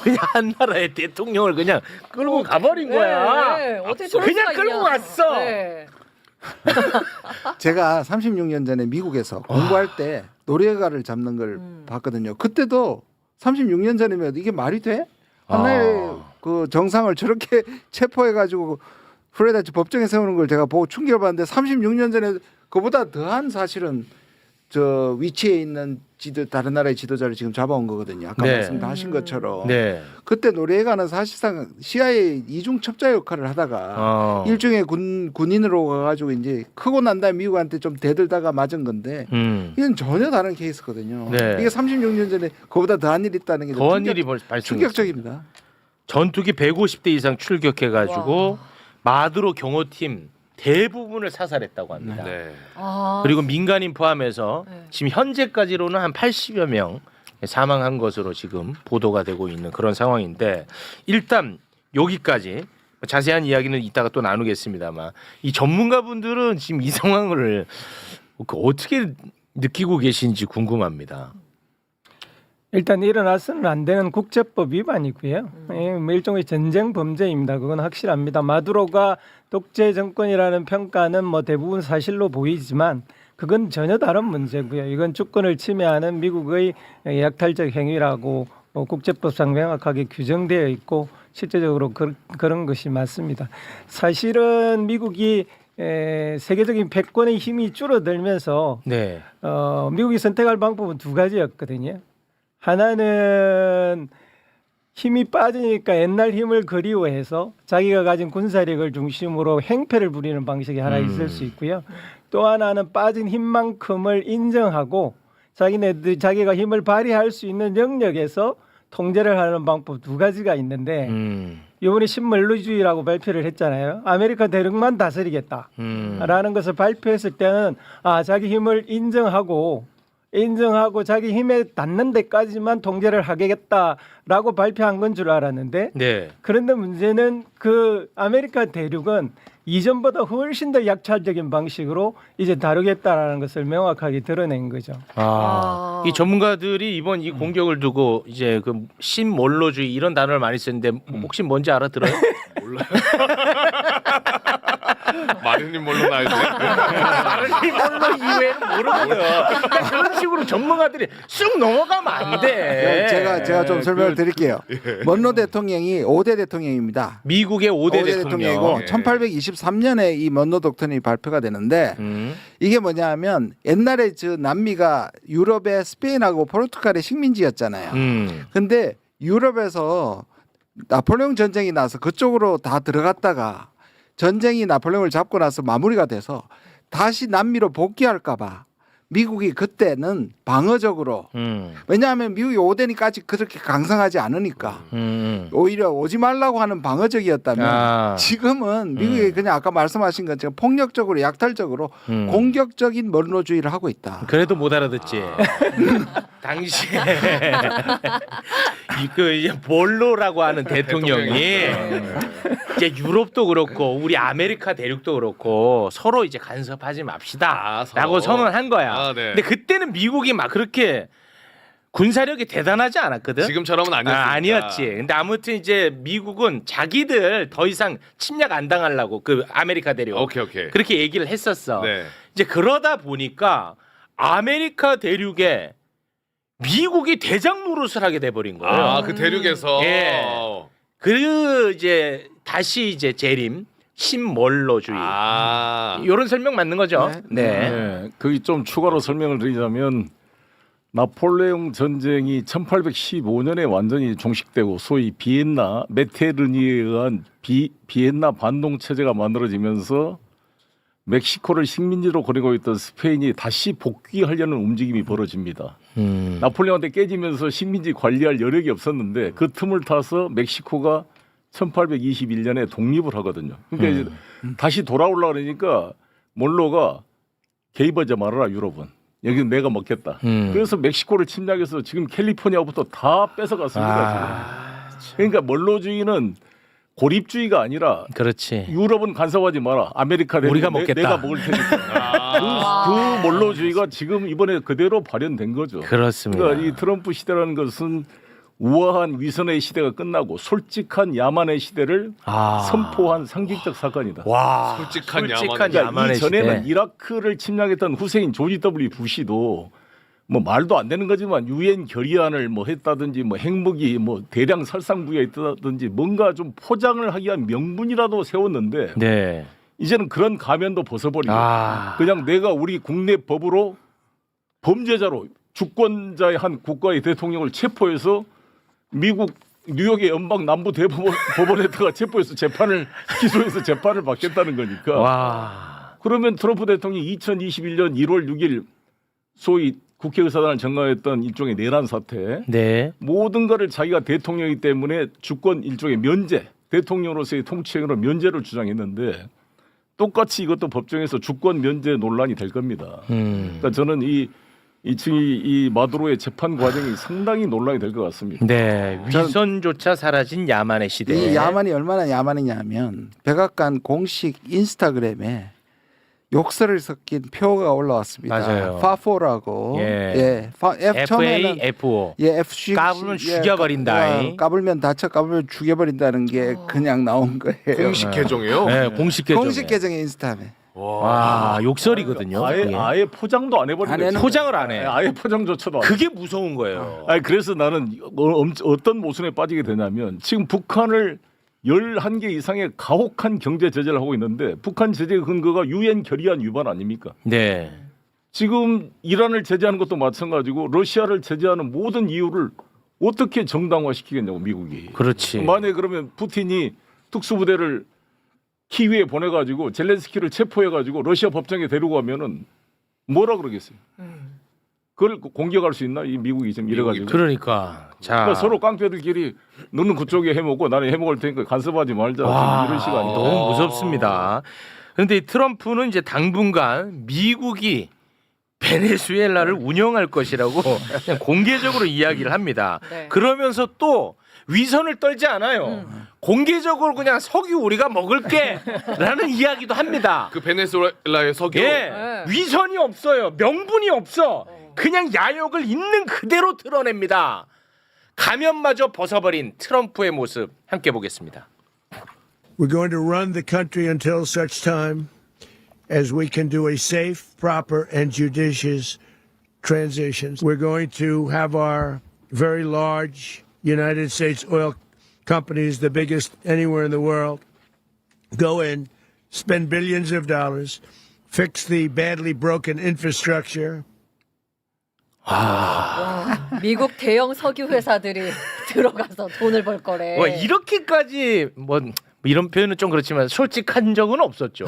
그냥 한 나라의 대통령을 그냥 끌고 가버린 거야. 네. 어떻게 저럴 그냥 수가 끌고 있냐. 갔어. 네. 제가 36년 전에 미국에서 공부할 때 노래가를 잡는 걸 봤거든요. 그때도 36년 전이면 이게 말이 돼? 하나의 그 정상을 저렇게 체포해가지고 플로리다 법정에 세우는 걸 제가 보고 충격을 받는데 36년 전에 그보다 더한 사실은 저 위치에 있는 다른 나라의 지도자를 지금 잡아온 거거든요. 아까 네. 말씀하신 것처럼. 네. 그때 노르웨이가는 사실상 CIA 이중 첩자 역할을 하다가 일종의 군인으로 가가지고 이제 크고 난 다음에 미국한테 좀 대들다가 맞은 건데 이건 전혀 다른 케이스거든요. 네. 이게 36년 전에 그보다 더한 일이 있다는 게 좀 더한 일이 발생. 충격적입니다. 전투기 150대 이상 출격해가지고 마두로 경호팀 대부분을 사살했다고 합니다. 네. 그리고 민간인 포함해서 네. 지금 현재까지로는 한 80여 명 사망한 것으로 지금 보도가 되고 있는 그런 상황인데 일단 여기까지 자세한 이야기는 이따가 또 나누겠습니다만 이 전문가분들은 지금 이 상황을 어떻게 느끼고 계신지 궁금합니다. 일단 일어나서는 안 되는 국제법 위반이고요. 뭐 일종의 전쟁 범죄입니다. 그건 확실합니다. 마두로가 독재 정권이라는 평가는 뭐 대부분 사실로 보이지만 그건 전혀 다른 문제고요. 이건 주권을 침해하는 미국의 약탈적 행위라고 국제법상 명확하게 규정되어 있고 실제적으로 그런 것이 맞습니다. 사실은 미국이 세계적인 패권의 힘이 줄어들면서 네. 미국이 선택할 방법은 두 가지였거든요. 하나는 힘이 빠지니까 옛날 힘을 그리워해서 자기가 가진 군사력을 중심으로 행패를 부리는 방식이 하나 있을 수 있고요. 또 하나는 빠진 힘만큼을 인정하고 자기가 힘을 발휘할 수 있는 영역에서 통제를 하는 방법 두 가지가 있는데 이번에 신멀로주의라고 발표를 했잖아요. 아메리카 대륙만 다스리겠다라는 것을 발표했을 때는 자기 힘을 인정하고 자기 힘에 닿는 데까지만 통제를 하겠다라고 발표한 건 줄 알았는데 네. 그런데 문제는 그 아메리카 대륙은 이전보다 훨씬 더 약탈적인 방식으로 이제 다루겠다라는 것을 명확하게 드러낸 거죠. 이 전문가들이 이번 이 공격을 두고 이제 그 신몰로주의 이런 단어를 많이 쓰는데 혹시 뭔지 알아들어요? 몰라요. 마리님 뭘로 나야 돼? 마를린 몰로 이외에는 모르거든. 그러니까 그런 식으로 전문가들이 쑥 넘어가면 안 돼. 제가 좀 설명을 드릴게요. 먼로 대통령이 5대 대통령입니다. 미국의 5대 대통령이고 1823년에 이 먼로 독트린이 발표가 되는데 이게 뭐냐면 옛날에 저 남미가 유럽의 스페인하고 포르투갈의 식민지였잖아요. 근데 유럽에서 나폴레옹 전쟁이 나서 그쪽으로 다 들어갔다가 전쟁이 나폴레옹을 잡고 나서 마무리가 돼서 다시 남미로 복귀할까 봐 미국이 그때는 방어적으로 왜냐하면 미국이 5대니까지 그렇게 강성하지 않으니까 오히려 오지 말라고 하는 방어적이었다면 지금은 미국이 그냥 아까 말씀하신 것처럼 폭력적으로 약탈적으로 공격적인 먼로주의를 하고 있다. 그래도 못 알아듣지. 당시에 그 이제 몰로라고 하는 대통령이 이제 유럽도 그렇고 우리 아메리카 대륙도 그렇고 서로 이제 간섭하지 맙시다라고 선언한 거야. 네. 근데 그때는 미국이 막 그렇게 군사력이 대단하지 않았거든. 지금처럼은 아니었으니까. 아니었지. 근데 아무튼 이제 미국은 자기들 더 이상 침략 안 당하려고 그 아메리카 대륙 오케이. 그렇게 얘기를 했었어. 네. 이제 그러다 보니까 아메리카 대륙에 미국이 대장 노릇을 하게 돼 버린 거예요. 그 대륙에서. 예. 그 이제 다시 이제 재림 신멀로주의. 이런 설명 맞는 거죠? 네. 거기 좀 추가로 설명을 드리자면 나폴레옹 전쟁이 1815년에 완전히 종식되고 소위 비엔나 메테르니에 의한 비엔나 반동 체제가 만들어지면서 멕시코를 식민지로 거리고 있던 스페인이 다시 복귀하려는 움직임이 벌어집니다. 나폴레옹한테 깨지면서 식민지 관리할 여력이 없었는데 그 틈을 타서 멕시코가 1821년에 독립을 하거든요. 그러니까 이제 다시 돌아오려고 그러니까 몰로가 개입하지 말아라 유럽은. 여기는 내가 먹겠다. 그래서 멕시코를 침략해서 지금 캘리포니아부터 다 뺏어갔습니다. 그러니까 몰로주의는 고립주의가 아니라 그렇지. 유럽은 간섭하지 마라. 아메리카 우리가 먹겠다. 내가 먹을 테니까. 그 몰로주의가 지금 이번에 그대로 발현된 거죠. 그렇습니다. 그러니까 이 트럼프 시대라는 것은 우아한 위선의 시대가 끝나고 솔직한 야만의 시대를 선포한 상징적 사건이다. 와, 솔직한 야만의 이 전에는 시대. 이라크를 침략했던 후세인 조지 W 부시도 뭐 말도 안 되는 거지만 유엔 결의안을 뭐 했다든지 뭐 핵무기 뭐 대량 살상 부여했다든지 뭔가 좀 포장을 하기 위한 명분이라도 세웠는데 네. 이제는 그런 가면도 벗어버리고 그냥 내가 우리 국내 법으로 범죄자로 주권자의 한 국가의 대통령을 체포해서 미국 뉴욕의 연방 남부 대법원에다가 체포해서 기소해서 재판을 받겠다는 거니까. 와. 그러면 트럼프 대통령이 2021년 1월 6일 소위 국회의사당을 점거했던 일종의 내란 사태, 네. 모든 것을 자기가 대통령이기 때문에 주권 일종의 면제, 대통령으로서의 통치행위로 면제를 주장했는데 똑같이 이것도 법정에서 주권 면제 논란이 될 겁니다. 그러니까 저는 이 마두로의 재판 과정이 상당히 논란이 될 것 같습니다. 네. 위선조차 사라진 야만의 시대. 이 야만이 얼마나 야만이냐면 백악관 공식 인스타그램에 욕설을 섞인 표가 올라왔습니다. 맞아요. 파포라고. 예. 처음에는 FAFO. 예, FC 까불면 죽여버린다. 까불면 다쳐 까불면 죽여버린다는 게 그냥 나온 거예요. 공식 계정이에요? 네, 공식 계정. 공식 계정의 인스타에. 와, 욕설이거든요. 그게. 아예 포장도 안 해버리는 포장을 안 해. 아예 포장조차도 안 해. 그게 무서운 거예요. 아니 그래서 나는 어떤 모순에 빠지게 되냐면 지금 북한을 11개 이상의 가혹한 경제 제재를 하고 있는데 북한 제재 근거가 유엔 결의안 위반 아닙니까? 네. 지금 이란을 제재하는 것도 마찬가지고 러시아를 제재하는 모든 이유를 어떻게 정당화시키겠냐고 미국이. 그렇지. 만약에 그러면 푸틴이 특수부대를 키위에 보내가지고 젤렌스키를 체포해가지고 러시아 법정에 데리고 가면은 뭐라 그러겠어요? 그걸 공격할 수 있나? 이 미국이 지금 이래가지고. 그러니까. 자. 그러니까 서로 깡패들끼리 너는 그쪽에 해먹고 나는 해먹을 테니까 간섭하지 말자. 와, 지금 이런 시간이 너무 무섭습니다. 그런데 트럼프는 이제 당분간 미국이 베네수엘라를 운영할 것이라고 그냥 공개적으로 이야기를 합니다. 네. 그러면서 또 위선을 떨지 않아요. 공개적으로 그냥 석유 우리가 먹을게라는 이야기도 합니다. 그 베네수엘라의 석유. 예, 위선이 없어요. 명분이 없어. 그냥 야욕을 있는 그대로 드러냅니다. 가면마저 벗어버린 트럼프의 모습 함께 보겠습니다. We're going to run the country until such time as we can do a safe, proper, and judicious transition. We're going to have our very large United States oil companies, the biggest anywhere in the world, go in, spend billions of dollars, fix the badly broken infrastructure. 와, 미국 대형 석유 회사들이 들어가서 돈을 벌 거래. 와, 이렇게까지 뭐 이런 표현은 좀 그렇지만 솔직한 적은 없었죠.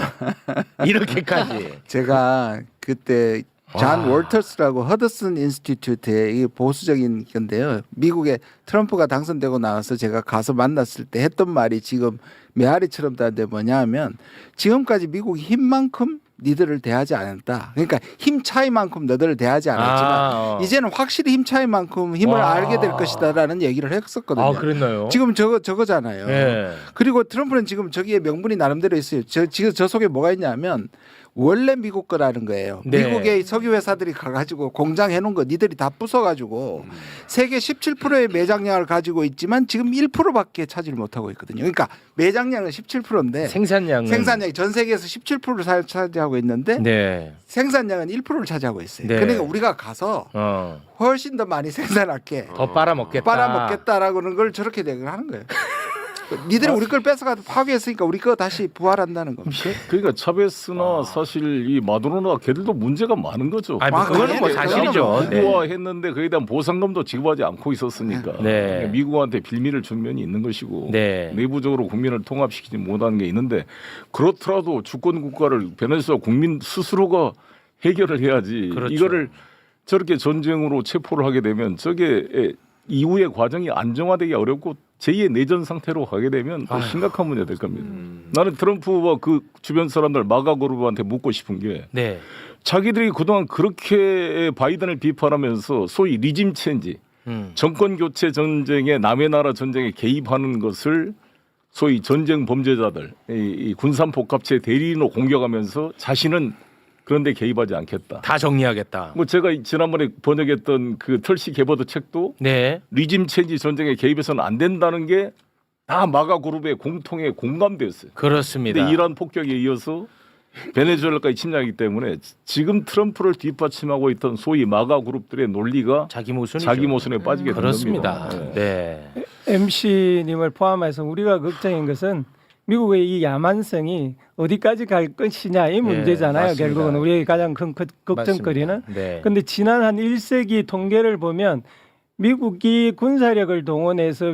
이렇게까지. 제가 그때 존 월터스라고 허드슨 인스티튜트의 이 보수적인 건데요. 미국에 트럼프가 당선되고 나와서 제가 가서 만났을 때 했던 말이 지금 메아리처럼 다는데 뭐냐면 지금까지 미국이 힘만큼 니들을 대하지 않았다. 그러니까 힘 차이만큼 너들을 대하지 않았지만 이제는 확실히 힘 차이만큼 힘을 알게 될 것이다라는 얘기를 했었거든요. 아, 그랬나요? 지금 저거잖아요. 네. 그리고 트럼프는 지금 저기에 명분이 나름대로 있어요. 지금 저 속에 뭐가 있냐면 원래 미국 거라는 거예요. 네. 미국의 석유 회사들이 가가지고 공장 해놓은 거 니들이 다 부숴가지고 세계 17%의 매장량을 가지고 있지만 지금 1%밖에 차지를 못하고 있거든요. 그러니까 매장량은 17%인데 생산량이 전 세계에서 17%를 차지하고 있는데 네. 생산량은 1%를 차지하고 있어요. 네. 그러니까 우리가 가서 훨씬 더 많이 생산할게. 더 빨아먹겠다. 빨아먹겠다라는 걸 저렇게 얘기를 하는 거예요. 니들이 우리 걸 뺏어가서 파괴했으니까 우리 거 다시 부활한다는 겁니다. 그러니까 차베스나 사실 이 마두로나 걔들도 문제가 많은 거죠. 아니, 그거는 뭐 사실이죠. 미국화했는데 그에 대한 보상금도 지급하지 않고 있었으니까 네. 미국한테 빌미를 준 면이 있는 것이고 네. 내부적으로 국민을 통합시키지 못하는 게 있는데 그렇더라도 주권 국가를 베네수엘라 국민 스스로가 해결을 해야지. 그렇죠. 이거를 저렇게 전쟁으로 체포를 하게 되면 저게 이후의 과정이 안정화되기 어렵고 제2의 내전 상태로 가게 되면 또 심각한 문제가 될 겁니다. 나는 트럼프와 그 주변 사람들 마가 그룹한테 묻고 싶은 게 네. 자기들이 그동안 그렇게 바이든을 비판하면서 소위 리짐 체인지 정권 교체 전쟁에 남의 나라 전쟁에 개입하는 것을 소위 전쟁 범죄자들 이 군산 복합체 대리인으로 공격하면서 자신은 그런데 개입하지 않겠다. 다 정리하겠다. 뭐 제가 지난번에 번역했던 그 털시 게버드 책도 네. 리짐 체인지 전쟁에 개입해서는 안 된다는 게 다 마가 그룹의 공통의 공감대였어요. 그렇습니다. 근데 이란 폭격에 이어서 베네수엘라까지 침략이기 때문에 지금 트럼프를 뒷받침하고 있던 소위 마가 그룹들의 논리가 자기 모순이죠. 자기 모순에 빠지게 된 그렇습니다. 겁니다. 네. MC님을 포함해서 우리가 걱정인 것은 미국의 이 야만성이 어디까지 갈 것이냐 이 문제잖아요. 맞습니다. 결국은 우리의 가장 큰 걱정거리는. 네. 그런데 지난 한 1세기 통계를 보면 미국이 군사력을 동원해서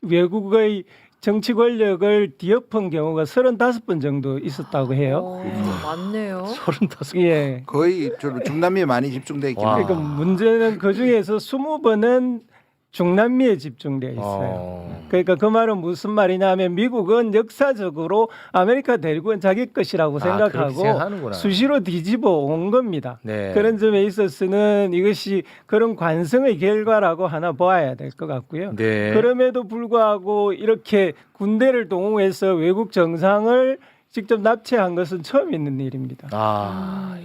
외국의 정치 권력을 뒤엎은 경우가 35번 정도 있었다고 해요. 맞네요. 35. 예. 거의 주로 중남미에 많이 집중돼 있긴 와. 해요. 그러니까 문제는 그 중에서 20번은 중남미에 집중되어 있어요. 그러니까 그 말은 무슨 말이냐면 미국은 역사적으로 아메리카 대륙은 자기 것이라고 그렇게 생각하고 생각하는구나. 수시로 뒤집어 온 겁니다. 네. 그런 점에 있어서는 이것이 그런 관성의 결과라고 하나 보아야 될 것 같고요. 네. 그럼에도 불구하고 이렇게 군대를 동원해서 외국 정상을 직접 납치한 것은 처음 있는 일입니다.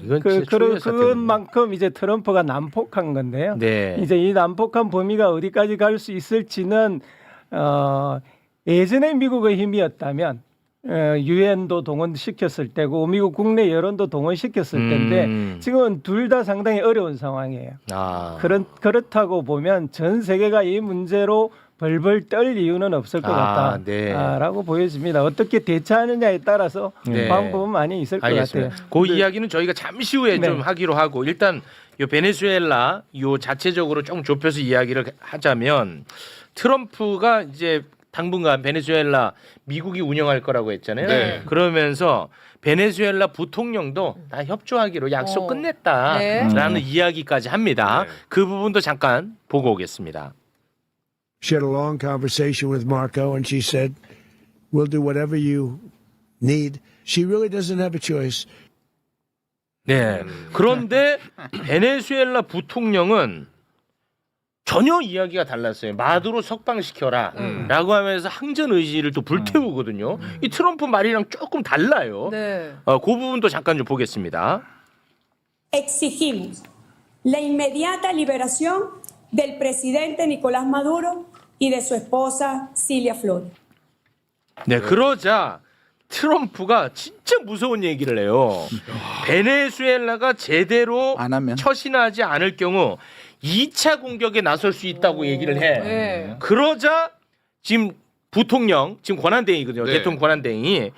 이건 진짜 초유의 사태군요. 그것만큼 이제 트럼프가 난폭한 건데요. 네. 이제 이 난폭한 범위가 어디까지 갈 수 있을지는 예전에 미국의 힘이었다면 유엔도 동원시켰을 때고 미국 국내 여론도 동원시켰을 텐데 지금은 둘 다 상당히 어려운 상황이에요. 그렇다고 보면 전 세계가 이 문제로 벌벌 떨 이유는 없을 것 같다라고 보여집니다. 어떻게 대처하느냐에 따라서 네. 방법은 많이 있을 알겠습니다. 것 같아요. 그 이야기는 저희가 잠시 후에 네. 좀 하기로 하고 일단 요 베네수엘라 요 자체적으로 좀 좁혀서 이야기를 하자면 트럼프가 이제 당분간 베네수엘라 미국이 운영할 거라고 했잖아요. 네. 그러면서 베네수엘라 부통령도 다 협조하기로 약속 끝냈다라는 이야기까지 합니다. 네. 그 부분도 잠깐 보고 오겠습니다. She had a long conversation with Marco, and she said, "We'll do whatever you need." She really doesn't have a choice. 네. 그런데 베네수엘라 부통령은 전혀 이야기가 달랐어요. 마두로 석방시켜라 라고 하면서 항전 의지를 또 불태우거든요. 이 트럼프 말이랑 조금 달라요. 네. 그 부분도 잠깐 좀 보겠습니다. Exigimos la inmediata liberación del presidente Nicolás Maduro y de su esposa Cilia Flores. 네, 그러자 트럼프가 진짜 무서운 얘기를 해요. 베네수엘라가 제대로 안 하면? 처신하지 않을 경우 2차 공격에 나설 수 있다고 얘기를 해. 네. 그러자 지금 부통령, 지금 권한대행이거든요. 네. 대통령 권한대행이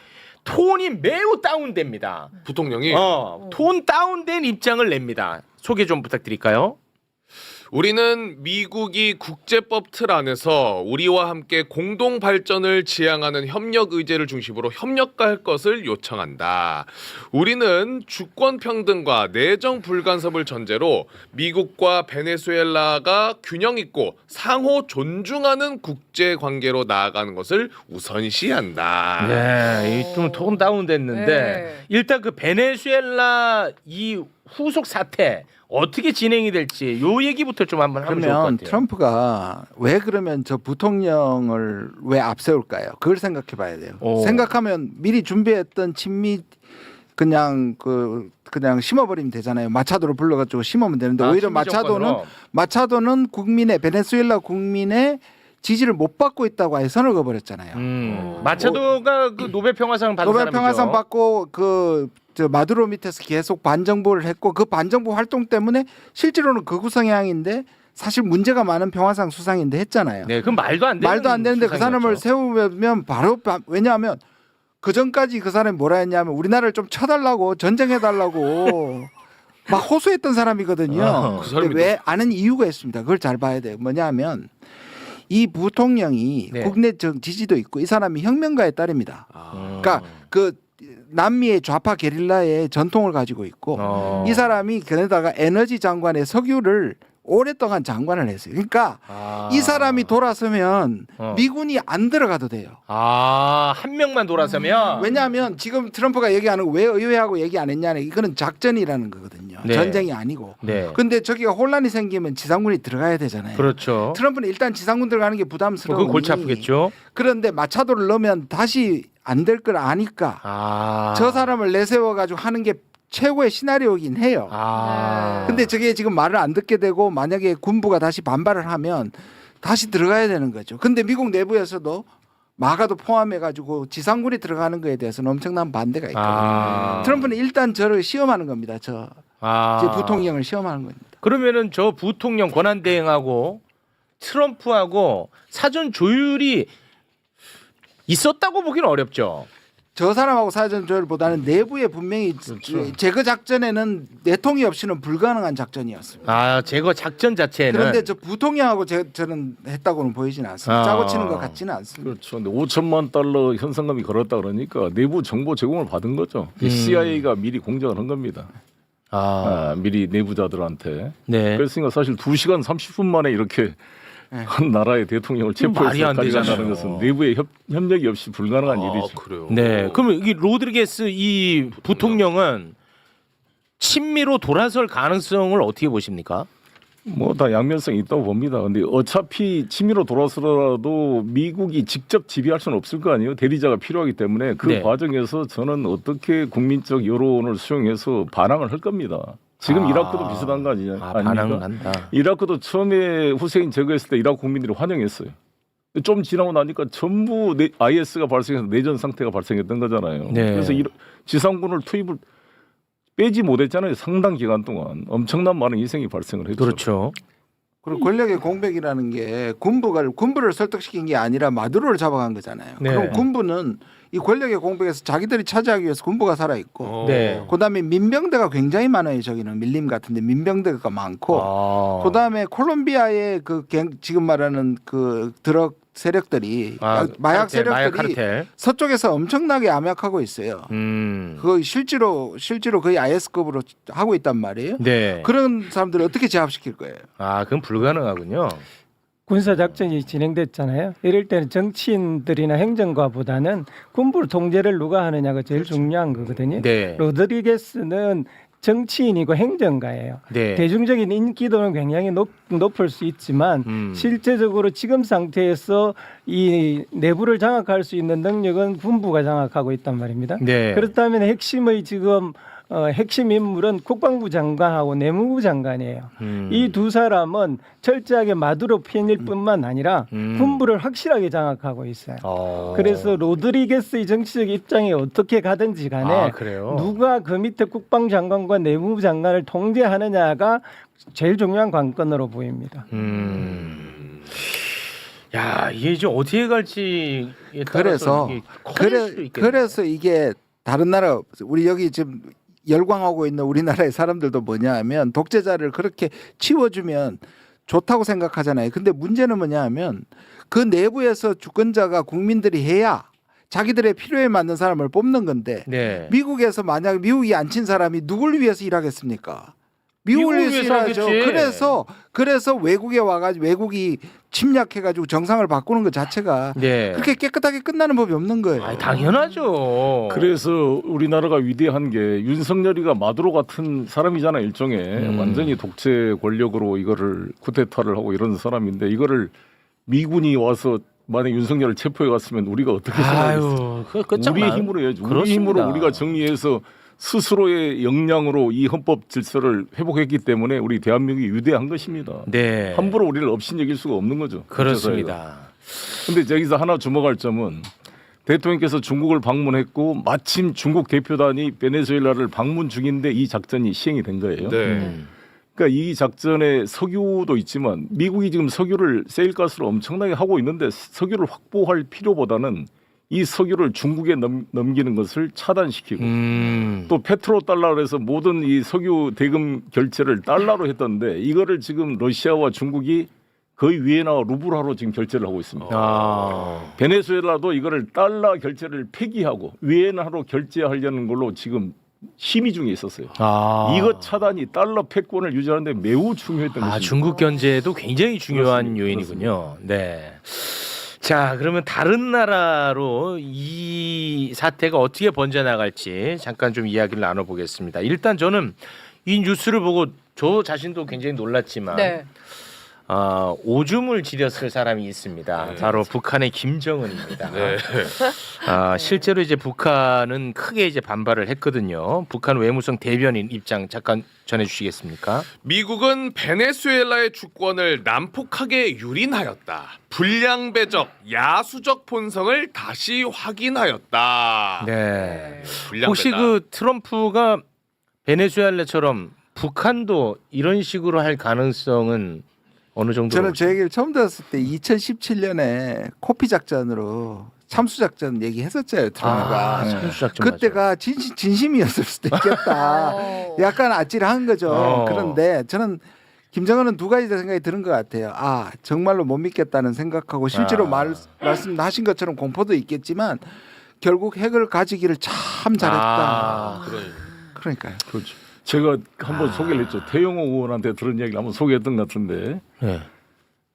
톤이 매우 다운됩니다. 부통령이 톤 다운된 입장을 냅니다. 소개 좀 부탁드릴까요? 우리는 미국이 국제법 틀 안에서 우리와 함께 공동 발전을 지향하는 협력 의제를 중심으로 협력할 것을 요청한다. 우리는 주권 평등과 내정 불간섭을 전제로 미국과 베네수엘라가 균형 있고 상호 존중하는 국제 관계로 나아가는 것을 우선시한다. 네, 좀 톤 다운됐는데 네. 일단 그 베네수엘라 이 후속 사태 어떻게 진행이 될지 요 얘기부터 좀 한번 하면 좋을 것 그러면 같아요. 트럼프가 왜 그러면 저 부통령을 왜 앞세울까요? 그걸 생각해 봐야 돼요. 생각하면 미리 준비했던 친미 그냥 심어버리면 되잖아요. 마차도를 불러가지고 심으면 되는데 오히려 마차도는 국민의 베네수엘라 국민의 지지를 못 받고 있다고 아예 선을 그어버렸잖아요. 마차도가 그 노벨 평화상 받은 노벨 사람이죠. 평화상 받고 저 마두로 밑에서 계속 반정부를 했고 그 반정부 활동 때문에 실제로는 극우 성향인데 사실 문제가 많은 평화상 수상인데 했잖아요. 네, 그럼 말도 안 되는데 그 사람을 세우면 바로 왜냐하면 그 전까지 그 사람이 뭐라 했냐면 우리나라를 좀 쳐달라고 전쟁해달라고 막 호소했던 사람이거든요. 그 사람이 왜 아는 이유가 있습니다. 그걸 잘 봐야 돼요. 뭐냐면 이 부통령이 네. 국내 지지도 있고 이 사람이 혁명가의 딸입니다. 그러니까 그 남미의 좌파 게릴라의 전통을 가지고 있고 이 사람이 게다가 에너지 장관의 석유를 오랫동안 장관을 했어요. 그러니까 이 사람이 돌아서면 미군이 안 들어가도 돼요. 한 명만 돌아서면 왜냐하면 지금 트럼프가 얘기하는 거 왜 의회하고 얘기 안 했냐는 이거는 작전이라는 거거든요. 네. 전쟁이 아니고. 네. 근데 저기가 혼란이 생기면 지상군이 들어가야 되잖아요. 그렇죠. 트럼프는 일단 지상군 들어가는 게 부담스러우니 그 골치 아프겠죠. 그런데 마차도를 넣으면 다시 안 될 걸 아니까 저 사람을 내세워 가지고 하는 게 최고의 시나리오이긴 해요. 근데 저게 지금 말을 안 듣게 되고 만약에 군부가 다시 반발을 하면 다시 들어가야 되는 거죠. 근데 미국 내부에서도 마가도 포함해 가지고 지상군이 들어가는 거에 대해서는 엄청난 반대가 있거든요. 트럼프는 일단 저를 시험하는 겁니다. 저 부통령을 시험하는 겁니다. 그러면은 저 부통령 권한대행하고 트럼프하고 사전 조율이 있었다고 보기는 어렵죠. 저 사람하고 사전 조율보다는 내부에 분명히 제거 작전에는 내통이 없이는 불가능한 작전이었습니다. 아 제거 작전 자체는 그런데 저 부통령하고 저는 했다고는 보이지는 않습니다. 짜고 치는 것 같지는 않습니다. 그렇죠. 근데 5천만 달러 현상금이 걸었다 그러니까 내부 정보 제공을 받은 거죠. CIA가 미리 공작을 한 겁니다. 미리 내부자들한테. 네. 그랬으니까 사실 2시간 30분 만에 이렇게 한 나라의 대통령을 체포해서 안 가져간다는 되잖아요. 것은 내부의 협력이 없이 불가능한 일이죠. 그래요. 네. 그러면 이 로드리게스 이 부통령은 친미로 돌아설 가능성을 어떻게 보십니까? 뭐 다 양면성이 있다고 봅니다. 근데 어차피 친미로 돌아서라도 미국이 직접 지휘할 수는 없을 거 아니에요. 대리자가 필요하기 때문에 그 네. 과정에서 저는 어떻게 국민적 여론을 수용해서 반항을 할 겁니다. 지금 이라크도 비슷한 거 아니냐? 반항을 한다. 이라크도 처음에 후세인 제거했을 때 이라크 국민들이 환영했어요. 좀 지나고 나니까 전부 IS가 발생해서 내전 상태가 발생했던 거잖아요. 네. 그래서 지상군을 투입을 빼지 못했잖아요. 상당 기간 동안 엄청난 많은 희생이 발생을 했죠. 그렇죠. 그리고 권력의 공백이라는 게 군부를 설득시킨 게 아니라 마두로를 잡아간 거잖아요. 네. 그럼 군부는 이 권력의 공백에서 자기들이 차지하기 위해서 군부가 살아 있고, 네. 그다음에 민병대가 굉장히 많아요. 저기는 밀림 같은데 민병대가 많고, 그다음에 콜롬비아의 지금 말하는 그 드럭 세력들이 마약 카르텔, 마약 세력들이 카르텔. 서쪽에서 엄청나게 암약하고 있어요. 그거 실제로 거의 IS급으로 하고 있단 말이에요. 네. 그런 사람들을 어떻게 제압시킬 거예요? 그건 불가능하군요. 군사 작전이 진행됐잖아요. 이럴 때는 정치인들이나 행정가보다는 군부 통제를 누가 하느냐가 제일 중요한 거거든요. 네. 로드리게스는 정치인이고 행정가예요. 네. 대중적인 인기도는 굉장히 높을 수 있지만 실제적으로 지금 상태에서 이 내부를 장악할 수 있는 능력은 군부가 장악하고 있단 말입니다. 네. 그렇다면 핵심의 지금 핵심 인물은 국방부 장관하고 내무부 장관이에요. 이 두 사람은 철저하게 마두로 편일 뿐만 아니라 군부를 확실하게 장악하고 있어요. 그래서 로드리게스의 정치적 입장이 어떻게 가든지 간에 그래요? 누가 그 밑에 국방장관과 내무부 장관을 통제하느냐가 제일 중요한 관건으로 보입니다. 야, 이게 좀 어떻게 갈지 따라서 그래서 이게 다른 나라 우리 여기 지금 열광하고 있는 우리나라의 사람들도 뭐냐 하면 독재자를 그렇게 치워주면 좋다고 생각하잖아요. 근데 문제는 뭐냐 하면 그 내부에서 주권자가 국민들이 해야 자기들의 필요에 맞는 사람을 뽑는 건데 네. 미국에서 만약 미국이 안 친 사람이 누굴 위해서 일하겠습니까? 미국을 위해서 일하죠. 그래서 외국에 와가지고 외국이 침략해가지고 정상을 바꾸는 것 자체가 그렇게 깨끗하게 끝나는 법이 없는 거예요. 당연하죠. 그래서 우리나라가 위대한 게 윤석열이가 마두로 같은 사람이잖아요. 일종의 완전히 독재 권력으로 이거를 쿠데타를 하고 이런 사람인데 이거를 미군이 와서 만약 윤석열을 체포해 갔으면 우리가 어떻게 생각했어요? 우리의 힘으로 해야죠. 우리 힘으로 우리가 정리해서 스스로의 역량으로 이 헌법 질서를 회복했기 때문에 우리 대한민국이 위대한 것입니다. 네. 함부로 우리를 업신여길 수가 없는 거죠. 그렇습니다. 그런데 여기서 하나 주목할 점은 대통령께서 중국을 방문했고 마침 중국 대표단이 베네수엘라를 방문 중인데 이 작전이 시행이 된 거예요. 그러니까 이 작전에 석유도 있지만 미국이 지금 석유를 세일가스로 엄청나게 하고 있는데 석유를 확보할 필요보다는 이 석유를 중국에 넘기는 것을 차단시키고 또 페트로달러로 해서 모든 이 석유 대금 결제를 달러로 했던데 이거를 지금 러시아와 중국이 거의 위에나 루블화로 지금 결제를 하고 있습니다. 베네수엘라도 이거를 달러 결제를 폐기하고 위에나로 결제하려는 걸로 지금 심의 중에 있었어요. 이것 차단이 달러 패권을 유지하는 데 매우 중요했던 것입니다. 중국 견제도 굉장히 중요한 그렇습니다. 요인이군요. 네. 자, 그러면 다른 나라로 이 사태가 어떻게 번져나갈지 잠깐 좀 이야기를 나눠보겠습니다. 일단 저는 이 뉴스를 보고 저 자신도 굉장히 놀랐지만 오줌을 지렸을 사람이 있습니다. 바로 북한의 김정은입니다. 실제로 이제 북한은 크게 이제 반발을 했거든요. 북한 외무성 대변인 입장 잠깐 전해주시겠습니까? 미국은 베네수엘라의 주권을 난폭하게 유린하였다. 불량배적, 야수적 본성을 다시 확인하였다. 네. 불량배다. 혹시 그 트럼프가 베네수엘라처럼 북한도 이런 식으로 할 가능성은 어느 정도? 저는 저 얘기를 처음 들었을 때 2017년에 코피 작전으로 참수작전 얘기했었잖아요. 트럼프가. 참수작전 그때가 진심이었을 수도 있겠다. 약간 아찔한 거죠. 그런데 저는 김정은은 두 가지 생각이 드는 것 같아요. 아 정말로 못 믿겠다는 생각하고 실제로 말씀하신 것처럼 공포도 있겠지만 결국 핵을 가지기를 참 잘했다. 그러니까요. 그렇죠. 제가 한번 소개를 했죠. 태영호 의원한테 들은 이야기를 한번 소개했던 것 같은데 네.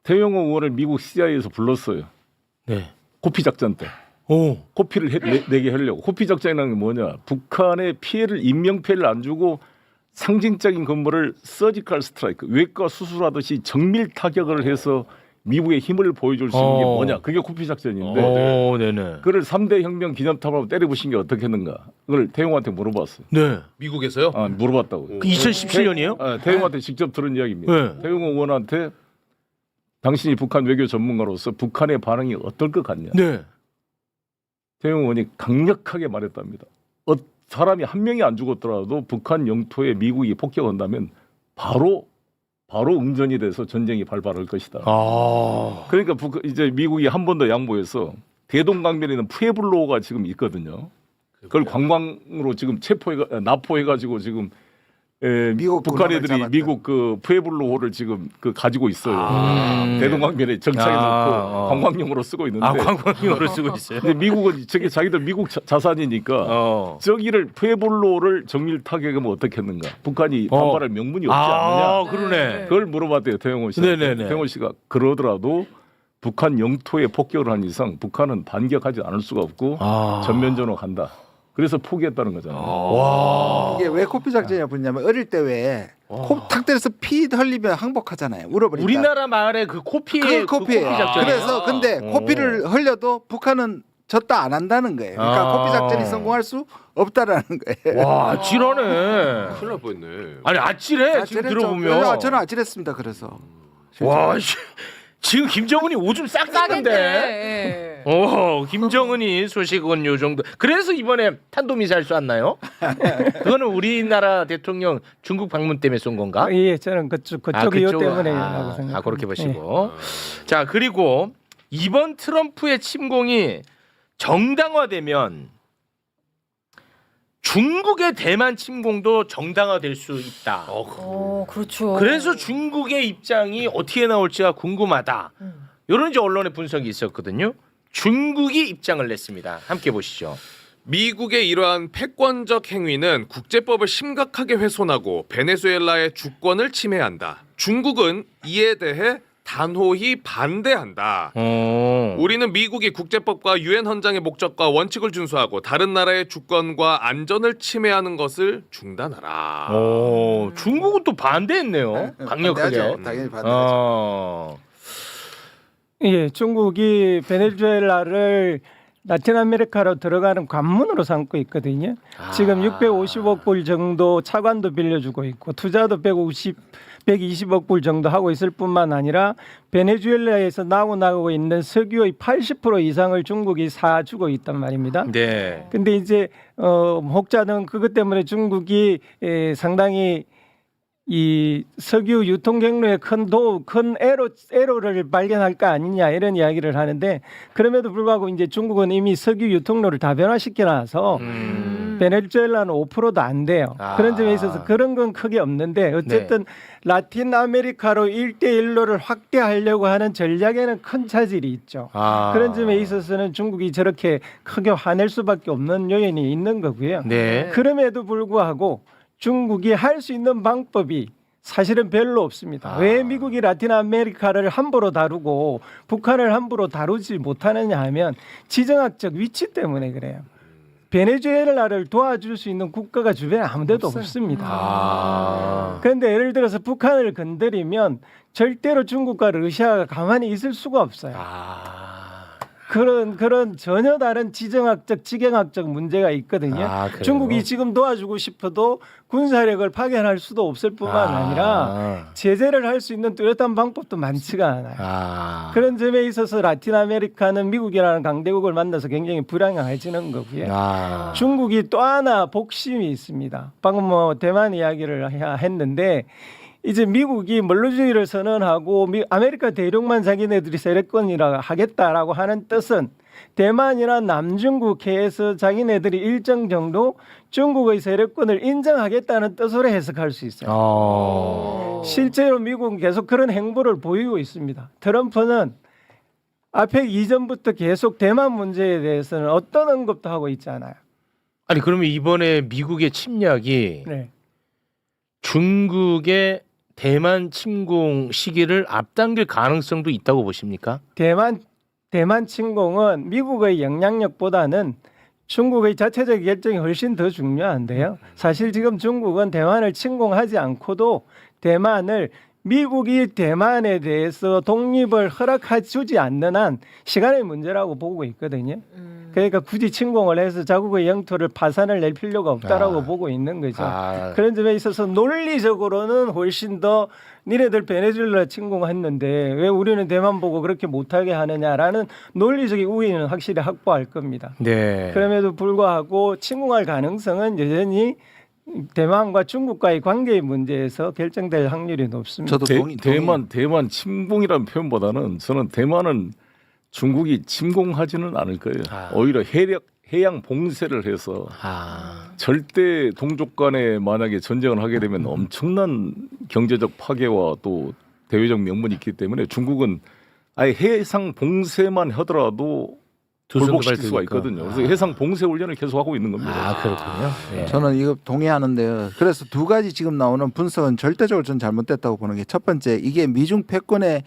태영호 의원을 미국 CIA에서 불렀어요. 네. 코피 작전 때. 코피를 내게 하려고. 코피 작전이라는 게 뭐냐? 북한의 피해를 인명 피해를 안 주고 상징적인 근거를 서지컬 스트라이크, 외과 수술하듯이 정밀 타격을 해서 미국의 힘을 보여줄 수 있는 게 뭐냐? 그게 코피 작전인데. 네네. 그걸 3대 혁명 기념탑으로 때려부신 게 어떻게 했는가? 그걸 태용한테 물어봤어요. 네. 미국에서요? 아, 물어봤다고요. 2017년이에요? 태용한테 직접 들은 이야기입니다. 네. 태용 의원한테 당신이 북한 외교 전문가로서 북한의 반응이 어떨 것 같냐? 네. 태용 의원이 강력하게 말했답니다. 사람이 한 명이 안 죽었더라도 북한 영토에 미국이 폭격한다면 바로 응전이 돼서 전쟁이 발발할 것이다. 그러니까 이제 미국이 한 번 더 양보해서 대동강변에 있는 푸에블로가 지금 있거든요. 그걸 관광으로 지금 납포해가지고 지금 북한 애들이 미국 그 푸에블로호를 지금 가지고 있어요. 대동강변에 정착해 놓고 관광용으로 쓰고 있는데. 관광용으로 쓰고 있어요. 근데 미국은 저게 자기들 미국 자산이니까 저기를 푸에블로를 정밀 타격하면 어떻겠는가? 북한이 반발할 명분이 없지 않느냐? 그러네. 그걸 물어봤대요 태영호 씨. 태영호 씨가 그러더라도 북한 영토에 폭격을 한 이상 북한은 반격하지 않을 수가 없고 전면전으로 간다. 그래서 포기했다는 거잖아요. 이게 왜 코피 작전이냐 보냐면 어릴 때 왜 코 탁 때려서 피 흘리면 항복하잖아요. 울어버린다. 우리나라 말에 그 코피의 코피예요. 코피 작전. 그래서 근데 코피를 흘려도 북한은 졌다 안 한다는 거예요. 그러니까 코피 작전이 성공할 수 없다라는 거예요. 와, 지러네. 큰일 날 뻔했네. 아니, 아찔해. 지금 들어보면. 저는 아찔했습니다. 그래서. 와, 지금 김정은이 오줌 싹 쌌는데. 김정은이 소식은 요 정도. 그래서 이번에 탄도미사일 쐈나요? 그거는 우리나라 대통령 중국 방문 때문에 쏜 건가? 예, 저는 그쪽 이유 때문에라고 생각합니다. 그렇게 보시고. 자, 그리고 이번 트럼프의 침공이 정당화되면 중국의 대만 침공도 정당화될 수 있다. 그렇죠. 그래서 중국의 입장이 어떻게 나올지가 궁금하다. 이런 이제 언론의 분석이 있었거든요. 중국이 입장을 냈습니다. 함께 보시죠. 미국의 이러한 패권적 행위는 국제법을 심각하게 훼손하고 베네수엘라의 주권을 침해한다. 중국은 이에 대해 단호히 반대한다. 우리는 미국이 국제법과 유엔 헌장의 목적과 원칙을 준수하고 다른 나라의 주권과 안전을 침해하는 것을 중단하라. 중국은 또 반대했네요. 강력하게. 당연히 반대하죠. 예, 중국이 베네수엘라를 라틴 아메리카로 들어가는 관문으로 삼고 있거든요. 지금 650억 불 정도 차관도 빌려주고 있고 투자도 120억 불 정도 하고 있을 뿐만 아니라 베네수엘라에서 나오고 있는 석유의 80% 이상을 중국이 사주고 있단 말입니다. 네. 근데 이제 혹자는 그것 때문에 중국이 상당히 이 석유 유통 경로에 큰 에러를 발견할 거 아니냐 이런 이야기를 하는데 그럼에도 불구하고 이제 중국은 이미 석유 유통로를 다 변화시켜놔서 베네수엘라는 5%도 안 돼요. 그런 점에 있어서 그런 건 크게 없는데 어쨌든 라틴 아메리카로 1대1로를 확대하려고 하는 전략에는 큰 차질이 있죠. 그런 점에 있어서는 중국이 저렇게 크게 화낼 수밖에 없는 요인이 있는 거고요. 네. 그럼에도 불구하고 중국이 할 수 있는 방법이 사실은 별로 없습니다. 왜 미국이 라틴 아메리카를 함부로 다루고 북한을 함부로 다루지 못하느냐 하면 지정학적 위치 때문에 그래요. 베네수엘라를 도와줄 수 있는 국가가 주변에 아무데도 없습니다. 그런데 예를 들어서 북한을 건드리면 절대로 중국과 러시아가 가만히 있을 수가 없어요. 그런 전혀 다른 지정학적, 지경학적 문제가 있거든요. 중국이 지금 도와주고 싶어도 군사력을 파견할 수도 없을 뿐만 아니라 제재를 할 수 있는 뚜렷한 방법도 많지가 않아요. 그런 점에 있어서 라틴 아메리카는 미국이라는 강대국을 만나서 굉장히 불안해지는 거고요. 중국이 또 하나 복심이 있습니다. 방금 대만 이야기를 했는데 이제 미국이 원로주의를 선언하고 아메리카 대륙만 자기네들이 세력권이라 하겠다라고 하는 뜻은 대만이나 남중국해에서 자기네들이 일정 정도 중국의 세력권을 인정하겠다는 뜻으로 해석할 수 있어요. 실제로 미국은 계속 그런 행보를 보이고 있습니다. 트럼프는 아펙 이전부터 계속 대만 문제에 대해서는 어떤 언급도 하고 있지 않아요. 아니 그러면 이번에 미국의 침략이 네. 중국의 대만 침공 시기를 앞당길 가능성도 있다고 보십니까? 대만 침공은 미국의 영향력보다는 중국의 자체적 결정이 훨씬 더 중요한데요. 사실 지금 중국은 대만을 침공하지 않고도 대만을 미국이 대만에 대해서 독립을 허락해주지 않는 한 시간의 문제라고 보고 있거든요. 그러니까 굳이 침공을 해서 자국의 영토를 파산을 낼 필요가 없다라고 보고 있는 거죠. 그런 점에 있어서 논리적으로는 훨씬 더 니네들 베네수엘라 침공했는데 왜 우리는 대만 보고 그렇게 못하게 하느냐라는 논리적인 우위는 확실히 확보할 겁니다. 네. 그럼에도 불구하고 침공할 가능성은 여전히 대만과 중국과의 관계의 문제에서 결정될 확률이 높습니다. 저도 대만 침공이라는 표현보다는 저는 대만은 중국이 침공하지는 않을 거예요. 오히려 해양 봉쇄를 해서 절대 동족 간에 만약에 전쟁을 하게 되면 엄청난 경제적 파괴와 또 대외적 명분이 있기 때문에 중국은 아예 해상 봉쇄만 하더라도 돌복시킬 수가 있거든요. 그래서 해상 봉쇄 훈련을 계속 하고 있는 겁니다. 그렇군요. 네. 저는 이거 동의하는데요. 그래서 두 가지 지금 나오는 분석은 절대적으로 전 잘못됐다고 보는 게 첫 번째, 이게 미중 패권의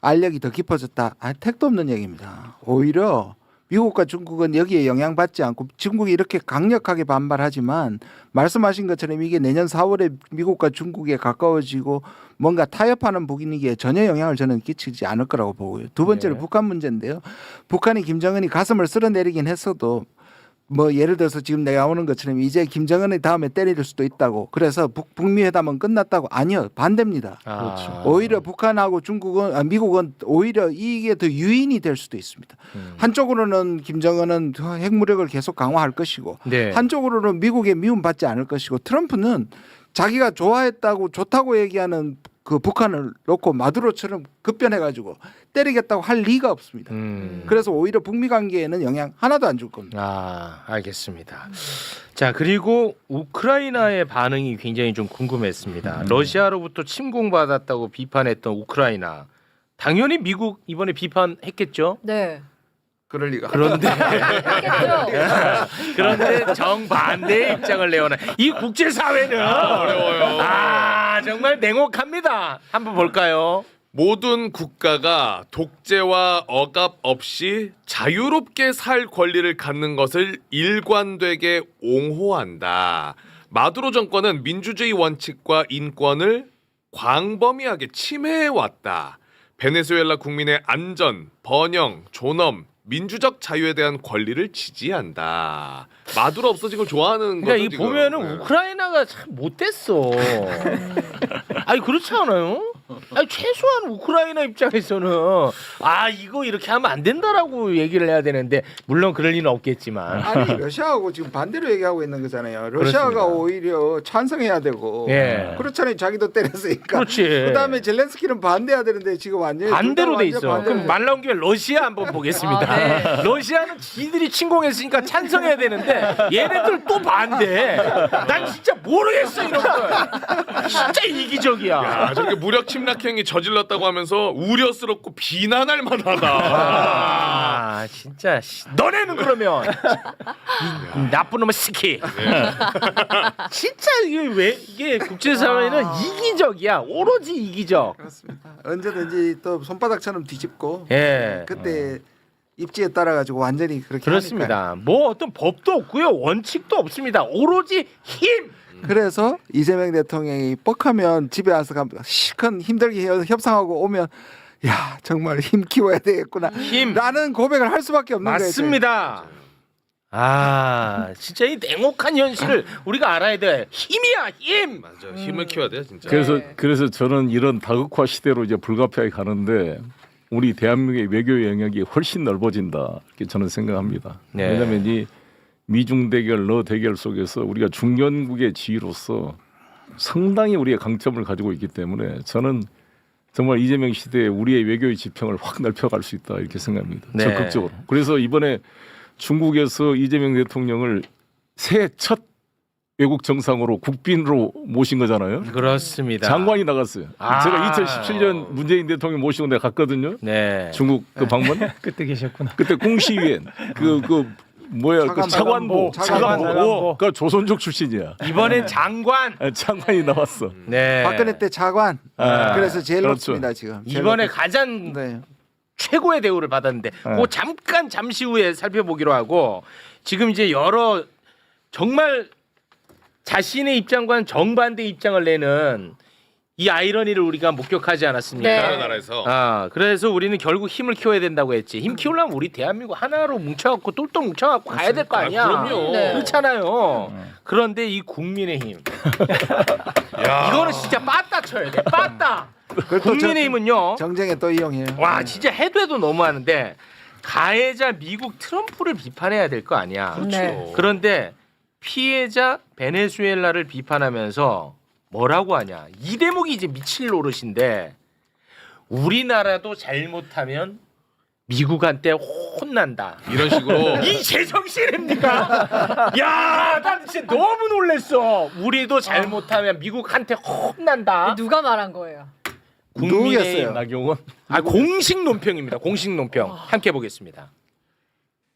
알력이 더 깊어졌다. 택도 없는 얘기입니다. 오히려 미국과 중국은 여기에 영향받지 않고 중국이 이렇게 강력하게 반발하지만 말씀하신 것처럼 이게 내년 4월에 미국과 중국에 가까워지고 뭔가 타협하는 분위기에 전혀 영향을 저는 끼치지 않을 거라고 보고요. 두 번째로 북한 문제인데요. 북한이 김정은이 가슴을 쓸어내리긴 했어도 뭐 예를 들어서 지금 내가 오는 것처럼 이제 김정은이 다음에 때릴 수도 있다고. 그래서 북미 회담은 끝났다고. 아니요. 반대입니다. 그렇죠. 오히려 북한하고 미국은 오히려 이게 더 유인이 될 수도 있습니다. 한쪽으로는 김정은은 핵무력을 계속 강화할 것이고 네. 한쪽으로는 미국의 미움받지 않을 것이고 트럼프는 자기가 좋다고 얘기하는 그 북한을 놓고 마두로처럼 급변해가지고 때리겠다고 할 리가 없습니다. 그래서 오히려 북미 관계에는 영향 하나도 안 줄 겁니다. 알겠습니다. 자, 그리고 우크라이나의 반응이 굉장히 좀 궁금했습니다. 러시아로부터 침공받았다고 비판했던 우크라이나. 당연히 미국 이번에 비판했겠죠? 네. 그럴 리가. 그런데 했겠죠. 그런데 정반대의 입장을 내어는 이 국제사회는 어려워요. 정말 냉혹합니다. 한번 볼까요? 모든 국가가 독재와 억압 없이 자유롭게 살 권리를 갖는 것을 일관되게 옹호한다. 마두로 정권은 민주주의 원칙과 인권을 광범위하게 침해해왔다. 베네수엘라 국민의 안전, 번영, 존엄, 민주적 자유에 대한 권리를 지지한다. 마두로 없어진 걸 좋아하는 그러니까 거죠. 이 지금. 보면은 우크라이나가 참 못됐어. 아니 그렇지 않아요? 아니 최소한 우크라이나 입장에서는 이거 이렇게 하면 안 된다라고 얘기를 해야 되는데 물론 그럴 리는 없겠지만. 아니 러시아하고 지금 반대로 얘기하고 있는 거잖아요. 러시아가 그렇습니다. 오히려 찬성해야 되고 그렇잖아요. 자기도 때렸으니까. 그렇지. 그다음에 젤렌스키는 반대해야 되는데 지금 완전히 반대로 돼 둘다 있어. 완전 그럼 말 나온 김에 러시아 한번 보겠습니다. 네. 러시아는 지들이 침공했으니까 찬성해야 되는데 얘네들 또 반대. 난 진짜 모르겠어 이런 거. 진짜 이기적이야. 야, 저렇게 무력 침략행위 저질렀다고 하면서 우려스럽고 비난할 만하다. 진짜 너네는 그러면 이 나쁜 놈의 스키. 진짜 이게 국제사회는 이기적이야. 오로지 이기적. 그렇습니다. 언제든지 또 손바닥처럼 뒤집고 예. 그때 입지에 따라 가지고 완전히 그렇게 그렇습니다. 뭐 어떤 법도 없고요. 원칙도 없습니다. 오로지 힘. 그래서 이재명 대통령이 뻑하면 집에 와서 시큰 힘들게 협상하고 오면 야 정말 힘 키워야 되겠구나. 라는 고백을 할 수밖에 없는 거예요. 맞습니다. 진짜 이 냉혹한 현실을 우리가 알아야 돼. 힘이야 힘. 맞아, 힘을 키워야 돼 진짜. 그래서 저는 이런 다극화 시대로 이제 불가피하게 가는데 우리 대한민국의 외교 영역이 훨씬 넓어진다 이렇게 저는 생각합니다. 네. 왜냐하면 이 미중 대결, 러 대결 속에서 우리가 중견국의 지위로서 상당히 우리의 강점을 가지고 있기 때문에 저는 정말 이재명 시대에 우리의 외교의 지평을 확 넓혀갈 수 있다 이렇게 생각합니다. 네. 적극적으로. 그래서 이번에 중국에서 이재명 대통령을 새해 첫 외국 정상으로 국빈으로 모신 거잖아요. 그렇습니다. 장관이 나갔어요. 아. 제가 2017년 문재인 대통령 모시고 내가 갔거든요. 네. 중국 그 방문. 그때 계셨구나. 그때 공시위원 차관보. 그러니까 조선족 출신이야. 이번엔 장관. 장관이 나왔어. 네. 박근혜 때 차관. 그래서 제일 그렇죠. 높습니다 지금. 제일 이번에 높- 가장 네. 최고의 대우를 받았는데 그거 잠시 후에 살펴보기로 하고 지금 이제 여러 정말 자신의 입장과는 정반대 입장을 내는 이 아이러니를 우리가 목격하지 않았습니까? 네. 다른 나라에서 그래서 우리는 결국 힘을 키워야 된다고 했지. 힘 키우려면 우리 대한민국 하나로 뭉쳐갖고 똘똘 뭉쳐갖고 가야 될 거 아니야. 그럼요. 네. 그렇잖아요. 그런데 이 국민의힘 이거는 진짜 빠따 쳐야 돼. 빠따. 그걸 또 국민의힘은요. 정쟁에 또 이용해요. 와 진짜 해도 너무하는데 가해자 미국 트럼프를 비판해야 될 거 아니야. 네. 그런데 피해자 베네수엘라를 비판하면서 뭐라고 하냐. 이 대목이 이제 미칠 노릇인데 우리나라도 잘못하면 미국한테 혼난다. 이런 식으로 이 제정신입니까? 야, 난 진짜 너무 놀랬어. 우리도 잘못하면 미국한테 혼난다. 누가 말한 거예요? 국민의힘 누구겠어요? 나경원. 공식 논평입니다. 공식 논평 함께 보겠습니다.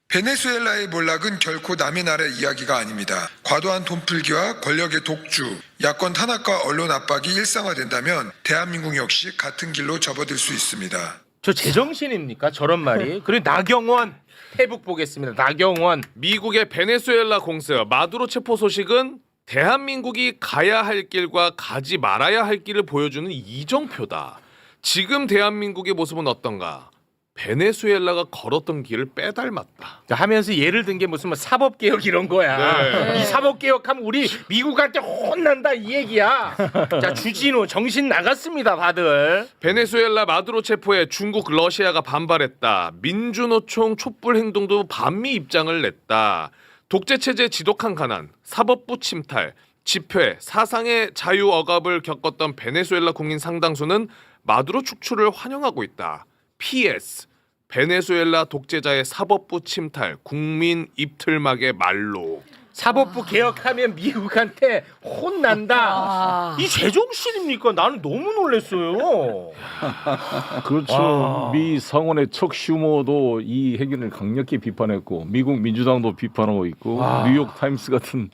베네수엘라의 몰락은 결코 남의 나라 이야기가 아닙니다. 과도한 돈풀기와 권력의 독주, 야권 탄압과 언론 압박이 일상화된다면 대한민국 역시 같은 길로 접어들 수 있습니다. 저 제정신입니까? 저런 말이. 그리고 나경원 태북 보겠습니다. 나경원. 미국의 베네수엘라 공세 마두로 체포 소식은 대한민국이 가야 할 길과 가지 말아야 할 길을 보여주는 이정표다. 지금 대한민국의 모습은 어떤가? 베네수엘라가 걸었던 길을 빼닮았다. 하면서 예를 든 게 무슨 뭐 사법개혁 이런 거야. 네. 이 사법개혁하면 우리 미국한테 혼난다 이 얘기야. 자 주진우 정신 나갔습니다 다들. 베네수엘라 마두로 체포에 중국, 러시아가 반발했다. 민주노총 촛불 행동도 반미 입장을 냈다. 독재체제 지독한 가난, 사법부 침탈, 집회, 사상의 자유 억압을 겪었던 베네수엘라 국민 상당수는 마두로 축출을 환영하고 있다. PS 베네수엘라 독재자의 사법부 침탈, 국민 입틀막의 말로. 사법부 개혁하면 미국한테 혼난다. 아. 이 제정신입니까? 나는 너무 놀랐어요. 그렇죠. 미 상원의 척 슈머도 이 해결을 강력히 비판했고 미국 민주당도 비판하고 있고 뉴욕 타임스 같은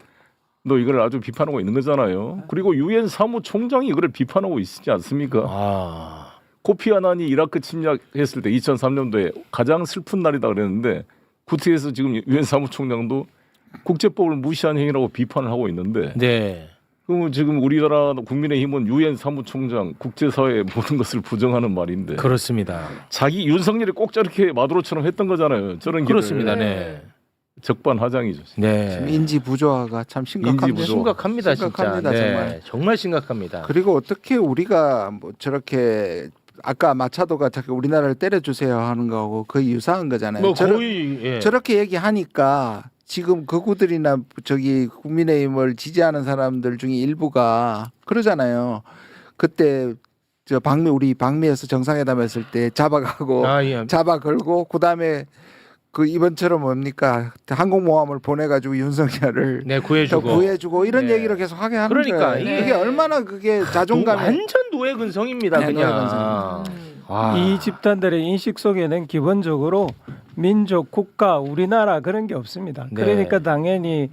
너 이걸 아주 비판하고 있는 거잖아요. 그리고 유엔 사무총장이 이걸 비판하고 있지 않습니까? 코피 아난이 이라크 침략했을 때 2003년도에 가장 슬픈 날이다 그랬는데 구티에서 지금 유엔 사무총장도 국제법을 무시한 행위라고 비판을 하고 있는데 네. 그럼 지금 우리나라 국민의힘은 유엔 사무총장 국제사회의 모든 것을 부정하는 말인데 그렇습니다. 자기 윤석열이 꼭 저렇게 마두로처럼 했던 거잖아요. 저런 길을. 그렇습니다. 네. 적반하장이죠. 네. 인지 부조화가 참 심각합니다. 심각합니다, 심각합니다, 진짜. 정말. 네. 정말 심각합니다. 그리고 어떻게 우리가 뭐 저렇게 아까 마차도가 저렇게 우리나라를 때려주세요 하는 거하고 거의 유사한 거잖아요. 뭐 거의 예. 저렇게 얘기하니까 지금 극우들이나 저기 국민의힘을 지지하는 사람들 중에 일부가 그러잖아요. 그때 저 우리 방미에서 정상회담 했을 때 잡아가고 예. 잡아 걸고 그다음에 그 이번처럼 뭡니까 항공모함을 보내가지고 윤석열을 네, 구해주고 이런 네. 얘기를 계속 하게 하는 그러니까 거예요. 이게 얼마나 그게 자존감이 완전 노예 근성입니다, 네, 그냥. 노예 근성. 이 집단들의 인식 속에는 기본적으로 민족, 국가, 우리나라 그런 게 없습니다. 네. 그러니까 당연히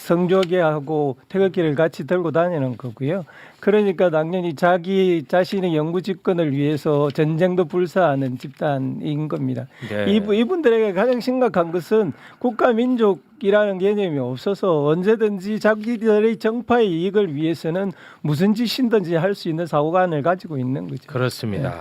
성조기하고 태극기를 같이 들고 다니는 거고요. 그러니까 당연히 자기 자신의 영구 집권을 위해서 전쟁도 불사하는 집단인 겁니다. 네. 이분들에게 가장 심각한 것은 국가 민족이라는 개념이 없어서 언제든지 자기들의 정파의 이익을 위해서는 무슨 짓이든지 할 수 있는 사고관을 가지고 있는 거죠. 그렇습니다.